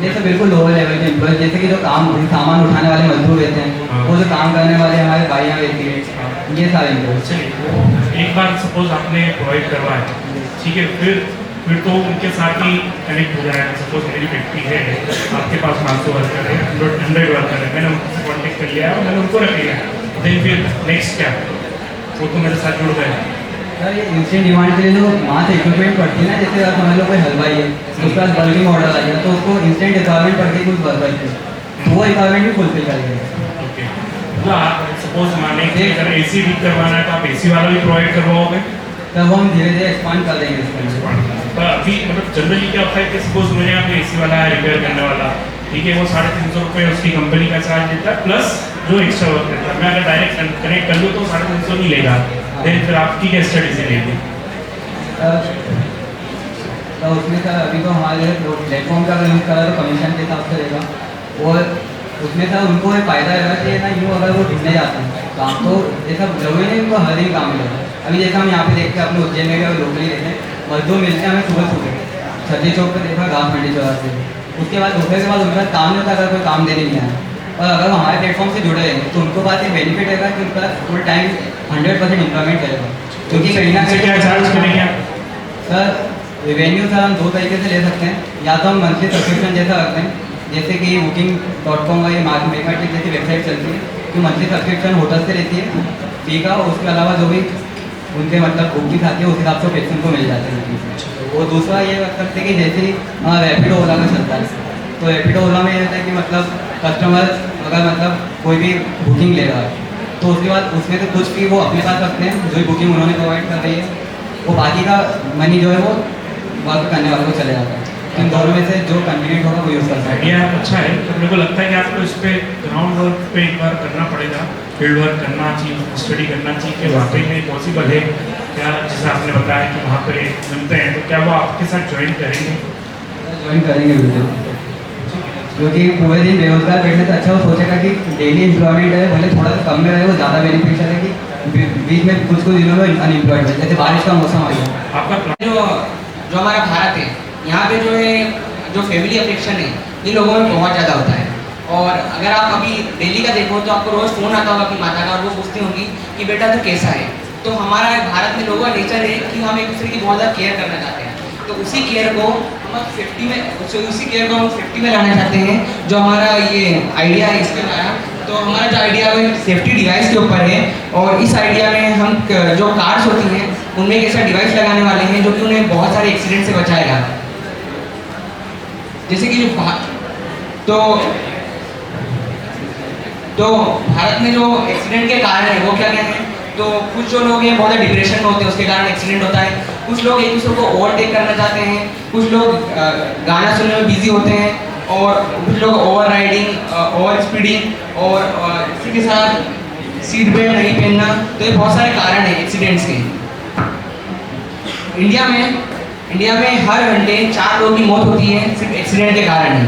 नहीं सर, बिल्कुल लोअर लेवल के एम्प्लॉय, जैसे कि जो सामान उठाने वाले मजदूर रहते हैं, वो जो काम करने वाले हमारे भाइयाँ रहती है, ये सारे एम्प्लॉय। एक बार सपोज आपने प्रोवाइड करवाया, ठीक है, फिर तो उनके साथ ही कनेक्ट हो जाएगा। सपोज मेरी फैक्ट्री है, आपके पास 500 वर्कर है, 100 वर्कर है, मैंने उनसे कॉन्टेक्ट कर लिया है और मैंने उनको रख लिया है। देन फिर नेक्स्ट क्या, वो तो मेरे साथ जुड़ गए। सर ये इंस्टेंट डिमांड के लिए जो मास इक्विपमेंट पड़ती है ना, जैसे आप समझ लो कोई हलवाई है, उसके पास बल्किंग ऑर्डर आ गया तो उसको इंस्टेंट रिक्वायरमेंट पड़ गई कुछ वर्कर की, तो वो रिक्वायरमेंट भी फुलफिल करेंगे। ओके, तो आप सपोज माने कि अगर एसी ठीक करवाना है तो आप एसी वाला भी प्रोवाइड करवाओगे? तब हम धीरे धीरे एक्सपांड कर देंगे इसको। तो अभी मतलब जनरली क्या होता है कि सपोज मेरे यहाँ पे एसी वाला है, रिपेयर करने वाला, ठीक है, वो 350 रुपये उसकी कंपनी का चार्ज देता है प्लस जो एक्स्ट्रा वर्क करता है। मैं अगर डायरेक्ट कनेक्ट कर लूँ तो 350 नहीं लेगा, फिर आपकी क्या स्ट्रेटेजी रहेगी? तो उसमें सर अभी तो हमारे प्लेटफॉर्म का अगर यूज़ करा तो कमीशन के हिसाब से रहेगा, और उसमें सर उनको एक फ़ायदा रहेगा कि ना यूँ अगर वो ढूंढने जाते हैं काम तो ये सब जरूरी नहीं उनको हर दिन काम मिलेगा। अभी जैसे हम यहाँ पे देखते हैं अपने उज्जैन में भी लोकली रहते हैं, मजदूर मिलते हैं हमें सुबह सुबह सब्जी चौक पर देखा घास मंडी चौराहे से, उसके बाद दोपहर के बाद उनका काम नहीं होता अगर कोई काम देने नहीं आया, और अगर हमारे प्लेटफॉर्म से जुड़े रहेंगे तो उनको बात ये बेनिफिट रहेगा कि उनका फुल टाइम 100% एम्प्लॉयमेंट रहेगा, क्योंकि कहीं ना कहीं क्या चार्ज करेंगे आप? सर रेवेन्यू सर हम 2 तरीके से ले सकते हैं, या तो हम मंथली सब्सक्रिप्शन जैसा रखते हैं, जैसे कि booking.com वाली मेगाटिक जैसी वेबसाइट चलती है तो मंथली सब्सक्रिप्शन होटल से लेती है फी का, उसके अलावा जो भी उनके मतलब बुकिंग आती है उस हिसाब से पैसे उनको मिल जाते हैं। वो दूसरा ये रख सकते हैं कि जैसे रैपिडो ओला का चलता है, तो रैपिडो ओला में ये होता है कि मतलब कस्टमर अगर मतलब कोई भी बुकिंग ले रहा है तो उसके बाद उसमें से कुछ फी वो अपने पास रखते हैं, जो भी बुकिंग उन्होंने प्रोवाइड कर रही है, वो बाकी का मनी जो है वो वर्क करने वालों को चले जाता है। इन दोनों में से जो कन्वीनियंट होगा वो यूज़ कर सकते हैं। आइडिया अच्छा है, तो मेरे को लगता है कि आपको इस पर ग्राउंड वर्क पे एक बार करना पड़ेगा, फील्ड वर्क करना चाहिए, स्टडी करना चाहिए कि वाकई में पॉसिबल है क्या, जैसे आपने बताया कि वहाँ पे मिलते हैं, तो क्या वो आपके साथ ज्वाइन करेंगे? ज्वाइन करेंगे बिल्कुल, क्योंकि पूरे दिन बेरोजगार बैठने से अच्छा वो सोचेगा कि डेली एम्प्लॉयमेंट है, भले थोड़ा सा कम में रहे वो ज़्यादा बेनिफिशियल है कि बीच में कुछ दिनों में अनएम्प्लॉयड है, जैसे बारिश का मौसम आ गया। आपका जो हमारा भारत है यहाँ पे जो है जो फैमिली अफेक्शन है ये लोगों में बहुत ज़्यादा होता है, और अगर आप अभी दिल्ली का देखो तो आपको रोज़ फ़ोन आता होगा अपनी माता का और वो पूछती होंगी कि बेटा तू कैसा है। तो हमारा भारत में लोगों का नेचर है कि हम एक दूसरे की बहुत ज़्यादा केयर करना चाहते हैं, तो उसी केयर को हम 50 में उसी केयर को हम 50 में लाना चाहते हैं। जो हमारा ये आइडिया है इसके द्वारा, तो हमारा जो आइडिया है वो सेफ्टी डिवाइस के ऊपर है, और इस आइडिया में हम जो कार्स होती हैं उनमें एक ऐसा डिवाइस लगाने वाले हैं जो कि उन्हें बहुत सारे एक्सीडेंट से बचाएगा। जैसे कि तो भारत में जो एक्सीडेंट के कारण है वो क्या क्या है, तो कुछ जो लोग हैं बहुत डिप्रेशन में होते हैं उसके कारण एक्सीडेंट होता है, कुछ लोग एक दूसरे को ओवरटेक करना चाहते हैं, कुछ लोग गाना सुनने में बिजी होते हैं, और कुछ लोग ओवर राइडिंग ओवर स्पीडिंग और इसी के साथ सीट बेल्ट नहीं पहनना। तो ये बहुत सारे कारण हैं एक्सीडेंट्स के। इंडिया में हर घंटे 4 लोगों की मौत होती है सिर्फ एक्सीडेंट के कारण ही।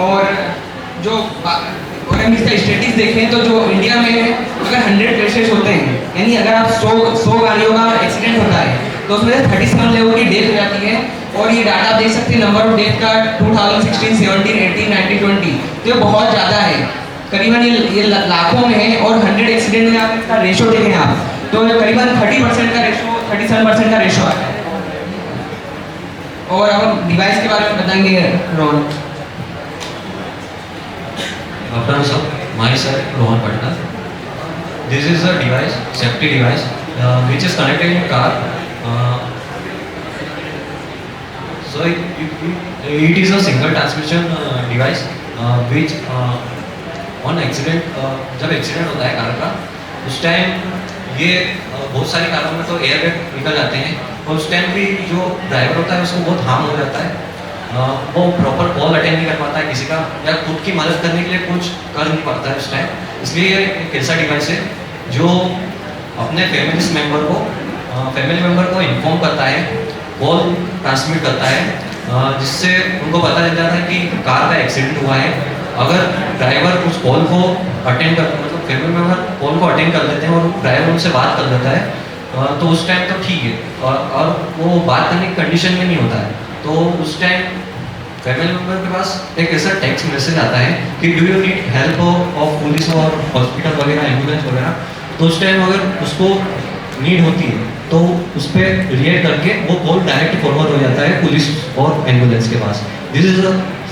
और जो अगर हम इसका स्टेटिस्टिक्स देखें तो जो इंडिया में अगर 100 क्रैशेस होते हैं, यानी अगर आप 100 गाड़ियों का एक्सीडेंट होता है तो उसमें से 37 लोगों की डेथ हो जाती है। और ये डाटा आप देख सकते हैं नंबर ऑफ डेथ का 2016, 17, 18, 19, 20, तो ये बहुत ज़्यादा है, करीबन ये लाखों में है। और 100 एक्सीडेंट में आप इसका रेशो देखें आप तो करीबन 30% का रेशो 37% का रेशो आता है। और अब डिवाइस के बारे में बताएंगे Rohan. Afternoon sir, myself Rohan Patna. This is a device, safety device, which is connected in car. So it is a single transmission device, which on accident, जब एक्सीडेंट होता है कार का उस टाइम ये बहुत सारी कारों में तो एयर बैग निकल जाते हैं, और उस टाइम भी जो ड्राइवर होता है उसको बहुत हार्म हो जाता है, वो प्रॉपर कॉल अटेंड नहीं कर पाता है किसी का, या खुद की मदद करने के लिए कुछ कर नहीं पाता है उस टाइम। इसलिए ये एक ऐसा डिवाइस है जो अपने फैमिली मेम्बर को इन्फॉर्म करता है, कॉल ट्रांसमिट करता है, जिससे उनको पता चल जाता है कि कार का एक्सीडेंट हुआ है। अगर ड्राइवर उस कॉल को अटेंड कर मतलब फैमिली मेम्बर कॉल को अटेंड कर लेते हैं और ड्राइवर उनसे बात कर लेता है, तो उस टाइम तो ठीक है, और वो बात करने की कंडीशन में नहीं होता है, तो उस टाइम फैमिली मेम्बर के पास एक ऐसा टेक्स्ट मैसेज आता है कि do you need help of police और हॉस्पिटल वगैरह, एम्बुलेंस वगैरह। तो उस टाइम अगर उसको नीड होती है तो उस पर रिएक्ट करके वो कॉल डायरेक्ट फॉरवर्ड हो जाता है पुलिस और एम्बुलेंस के पास। दिस इज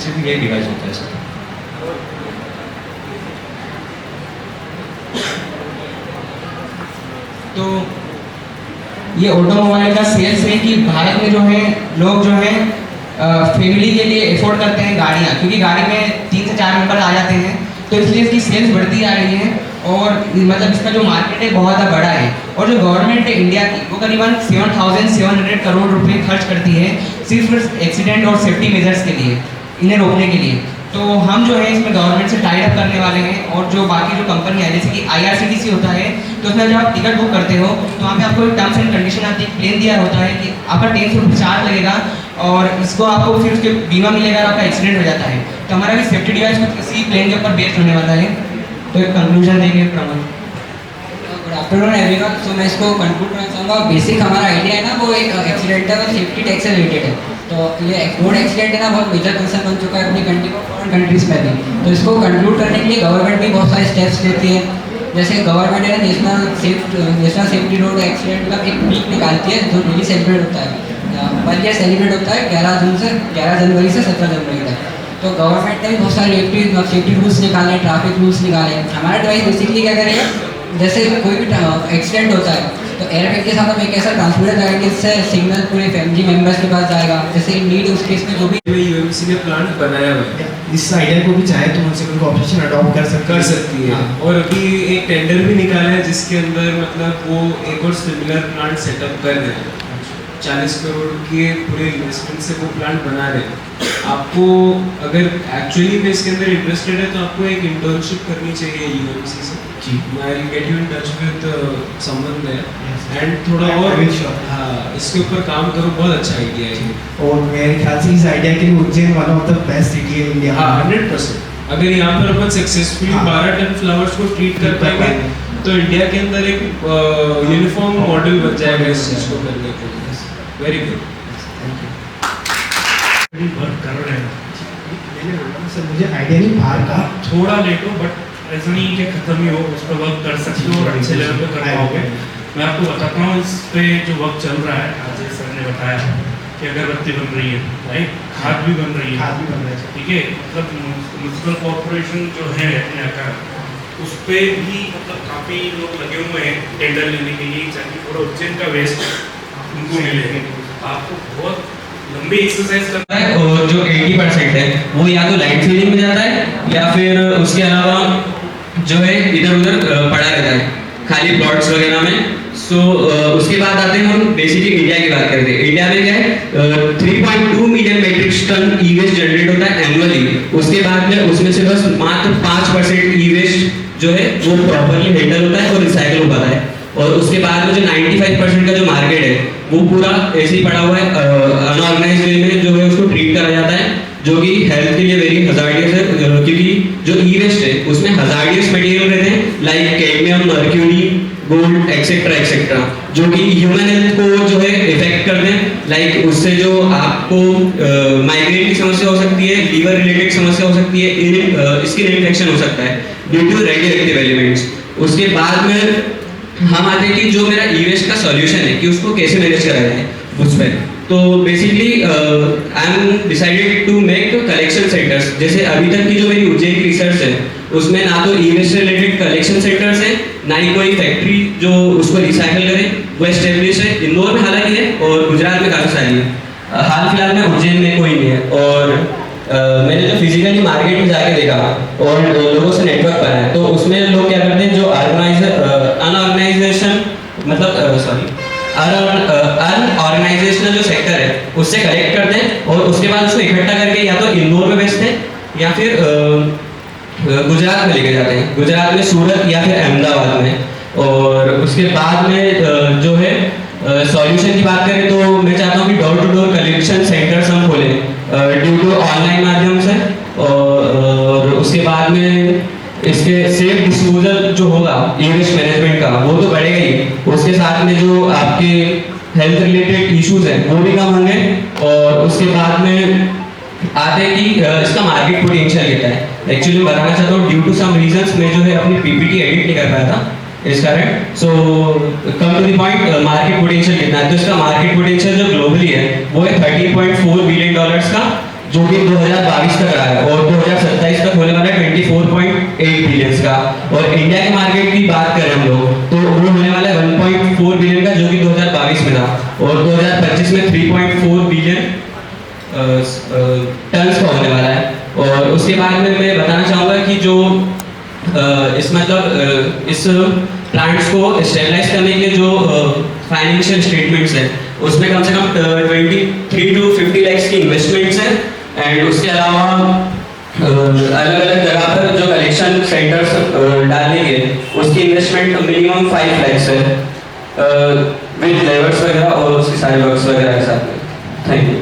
सिर्फ ये डिवाइस होता है सर। तो ये ऑटोमोबाइल का सेल्स है कि भारत में जो है लोग जो है फैमिली के लिए एफोर्ड करते हैं गाड़ियाँ, क्योंकि गाड़ी में 3 से 4 मेंबर आ जाते हैं, तो इसलिए इसकी सेल्स बढ़ती आ रही है और मतलब इसका जो मार्केट है बहुत ज़्यादा बड़ा है। और जो गवर्नमेंट है इंडिया की वो करीबन 7,700 करोड़ रुपए खर्च करती है सिर्फ एक्सीडेंट और सेफ्टी मेजर्स के लिए, इन्हें रोकने के लिए। तो हम जो है इसमें गवर्नमेंट से टाई अप करने वाले हैं और जो बाकी जो कंपनी है जैसे कि IRCTC होता है, तो उसमें जब आप टिकट बुक करते हो तो वहाँ पे आपको एक टर्म्स एंड कंडीशन आती है, प्लेन दिया होता है कि आपका 300 रुपये चार्ज लगेगा और इसको आपको फिर उसके बीमा मिलेगा और आपका एक्सीडेंट हो जाता है। तो हमारा भी सेफ्टी डिवाइस कुछ इसी प्लेन के ऊपर बेस्ड होने वाला है। तो एक कंक्लूजन देंगे Pramod. Good afternoon everyone. So मैं इसको कंक्लूड करना चाहूँगा। बेसिक हमारा आइडिया है ना वो एक एक्सीडेंटल और सेफ्टी टैक्स से रिलेटेड है। तो ये रोड एक्सीडेंट है ना बहुत मेजर कंसर्न बन चुका है अपनी कंट्री को, फॉरेन कंट्रीज में भी। तो इसको कंक्लूड करने के लिए गवर्नमेंट भी बहुत सारे स्टेप्स लेती है। जैसे गवर्नमेंट है ना नेशनल सेफ्टी रोड एक्सीडेंट का एक वीक निकालती है जो डेली सेलिब्रेट होता है। पर यह सेलिब्रेट होता है 11 जनवरी से 17 जनवरी तक। तो गवर्नमेंट ने भी बहुत सारे सेफ्टी रूल्स निकाले, ट्रैफिक रूल्स निकाले। हमारा डिवाइस बेसिकली क्या करेगा, जैसे कोई भी एक्सीडेंट होता है तो एयरबैग के साथ हम एक ऐसा ट्रांसमीटर जाएगा जिससे सिग्नल पूरे फैमिली मेंबर्स के पास जाएगा। जैसे नीड उस केस में जो भी UMC ने प्लांट बनाया हुआ है, इस आइडिया को भी चाहे तो उनसे कोई ऑप्शन अडॉप्ट कर सकती है। और अभी एक टेंडर भी निकाला है जिसके अंदर मतलब वो एक और सिमिलर प्लांट सेटअप कर रहे हैं। 40 करोड़ के पूरे इन्वेस्टमेंट से वो प्लांट बना रहे हैं। आपको अगर एक्चुअली में इसके अंदर इंटरेस्टेड है तो आपको एक इंटर्नशिप करनी चाहिए UMC से। I will get you in touch with someone there and थोड़ा और हाँ इसके ऊपर काम करो, बहुत अच्छा आइडिया है। और मेरे ख्याल से इस आइडिया के लिए Ujjain one of the best city है इंडिया। हाँ 100%। अगर यहाँ पर अपन सक्सेसफुली 12 टन फ्लावर्स को ट्रीट कर पाएंगे तो इंडिया के अंदर एक यूनिफॉर्म मॉडल बन जाएगा इस चीज़ को करने के लिए। Very good. वर्क कर रहे हैं सर, मुझे आइडिया नहीं बाहर का थोड़ा लेट हो बट ऐसा नहीं कि खत्म ही हो, उस पर वर्क कर सकते हो और अच्छे लेवल पे कर पाओगे। मैं आपको बताता हूँ इस पे जो वर्क चल रहा है, आज सर ने बताया कि अगरबत्ती बन रही है, राइट, खाद भी बन रही है, ठीक है। मतलब म्यूनसिपल कॉर्पोरेशन जो है यहाँ का उस पर भी मतलब काफ़ी लोग लगे हुए हैं टेंडर लेने के लिए ताकि पूरा उज्जैन का वेस्ट उनको मिले। आपको बहुत लंबी एक्सरसाइज करना है और जो 80% है वो या तो लाइट फीलिंग में जाता है या फिर उसके अलावा जो है इधर उधर पड़ा रहता है खाली प्लॉट्स वगैरह में। सो उसके बाद आते हैं हम बेसिकली इंडिया की बात करते हैं। इंडिया में क्या है 3.2 मिलियन मेट्रिक टन ई वेस्ट जनरेट होता है एनुअली। उसके बाद में उसमें से बस मात्र 5% ई वेस्ट जो है वो प्रॉपरली हैंडल होता है और रिसाइकल हो पाता है। और उसके बाद में जो 95% का जो मार्केट है वो पूरा ऐसे ही पड़ा हुआ है, अनऑर्गेनाइज्ड वे में जो है उसको ट्रीट करा जाता है, जो कि हेल्थ के लिए वेरी हजार्डियस है। क्योंकि जो ई वेस्ट है उसमें हजार्डियस मटेरियल रहते हैं like cadmium, mercury, gold etcetera etcetera, जो कि ह्यूमन हेल्थ को जो है इफेक्ट करते हैं। लाइक उससे जो आपको माइग्रेन की समस्या हो सकती है, लीवर रिलेटेड समस्या हो सकती है, स्किन इन्फेक्शन हो सकता है ड्यू टू रेडियोएक्टिव एलिमेंट्स। उसके बाद में हम आते हैं कि जो मेरा ई वेस्ट का सॉल्यूशन है कि उसको कैसे मैनेज करा जाए उस पर। तो basically I am decided to make collection centres. जैसे अभी तक की जो मेरी उज्जैन की रिसर्च है उसमें ना तो ई वेस्ट से रिलेटेड कलेक्शन सेंटर्स है, ना ही कोई फैक्ट्री जो उसको रिसाइकिल करे वो एस्टेब्लिश है। इंदौर में हालांकि है और गुजरात में काफ़ी सारी है, हाल फिलहाल में उज्जैन में कोई नहीं है। और मैंने जो फिजिकली मार्केट में जाके देखा और लोगों से नेटवर्क बनाया तो उसमें लोग क्या करते हैं, जो अनऑर्गेनाइजेशन मतलब अनऑर्गेनाइजेशनल जो सेक्टर है उससे कलेक्ट करते हैं और उसके बाद उसको इकट्ठा करके या तो इंदौर में बेचते हैं या फिर गुजरात में लेके जाते हैं, गुजरात में सूरत या फिर अहमदाबाद में। और उसके बाद में जो है सॉल्यूशन की बात करें तो मैं चाहता हूँ कि door to door collection centres हम खोलें ड्यू टू ऑनलाइन माध्यम से। और उसके बाद में इसके सेफ डिस्पोजल जो होगा ई वेस्ट मैनेजमेंट का वो तो बढ़ेगा ही, उसके साथ में जो आपके हेल्थ रिलेटेड इश्यूज हैं वो भी कम होंगे। और उसके बाद में आते हैं कि इसका मार्केट पोटेंशियल कितना है। एक्चुअली मैं बताना चाहता हूँ ड्यू टू सम रीजंस मैं जो है अपनी पीपीटी एडिट नहीं कर पाया था इस कारण। So come to the point, market potential कितना है तो इसका मार्केट पोटेंशियल जो ग्लोबली है वो है $13.4 बिलियन का, जो कि 2022 तक रहा है और 2027 तक होने वाला है 24.8 बिलियन का। और इंडिया के मार्केट की बात करें हम लोग तो वो होने वाला है 1.4 बिलियन का, जो कि 2022 2022 में था और 2025 में 3.4 बिलियन टन्स का होने वाला है। और उसके बाद में मैं बताना चाहूँगा कि जो इस प्लांट्स को स्टेबलाइज करने के लिए जो फाइनेंशियल स्टेटमेंट्स हैं उसमें कम से कम 23 to 50 लाख की इन्वेस्टमेंट्स हैं। एंड उसके अलावा अलग अलग जगह पर जो कलेक्शन सेंटर्स डालने के उसकी इन्वेस्टमेंट मिनिमम 5 लाख है विद लेबर्स वगैरह और उसके सारे वर्क्स वगैरह के साथ में। Thank you.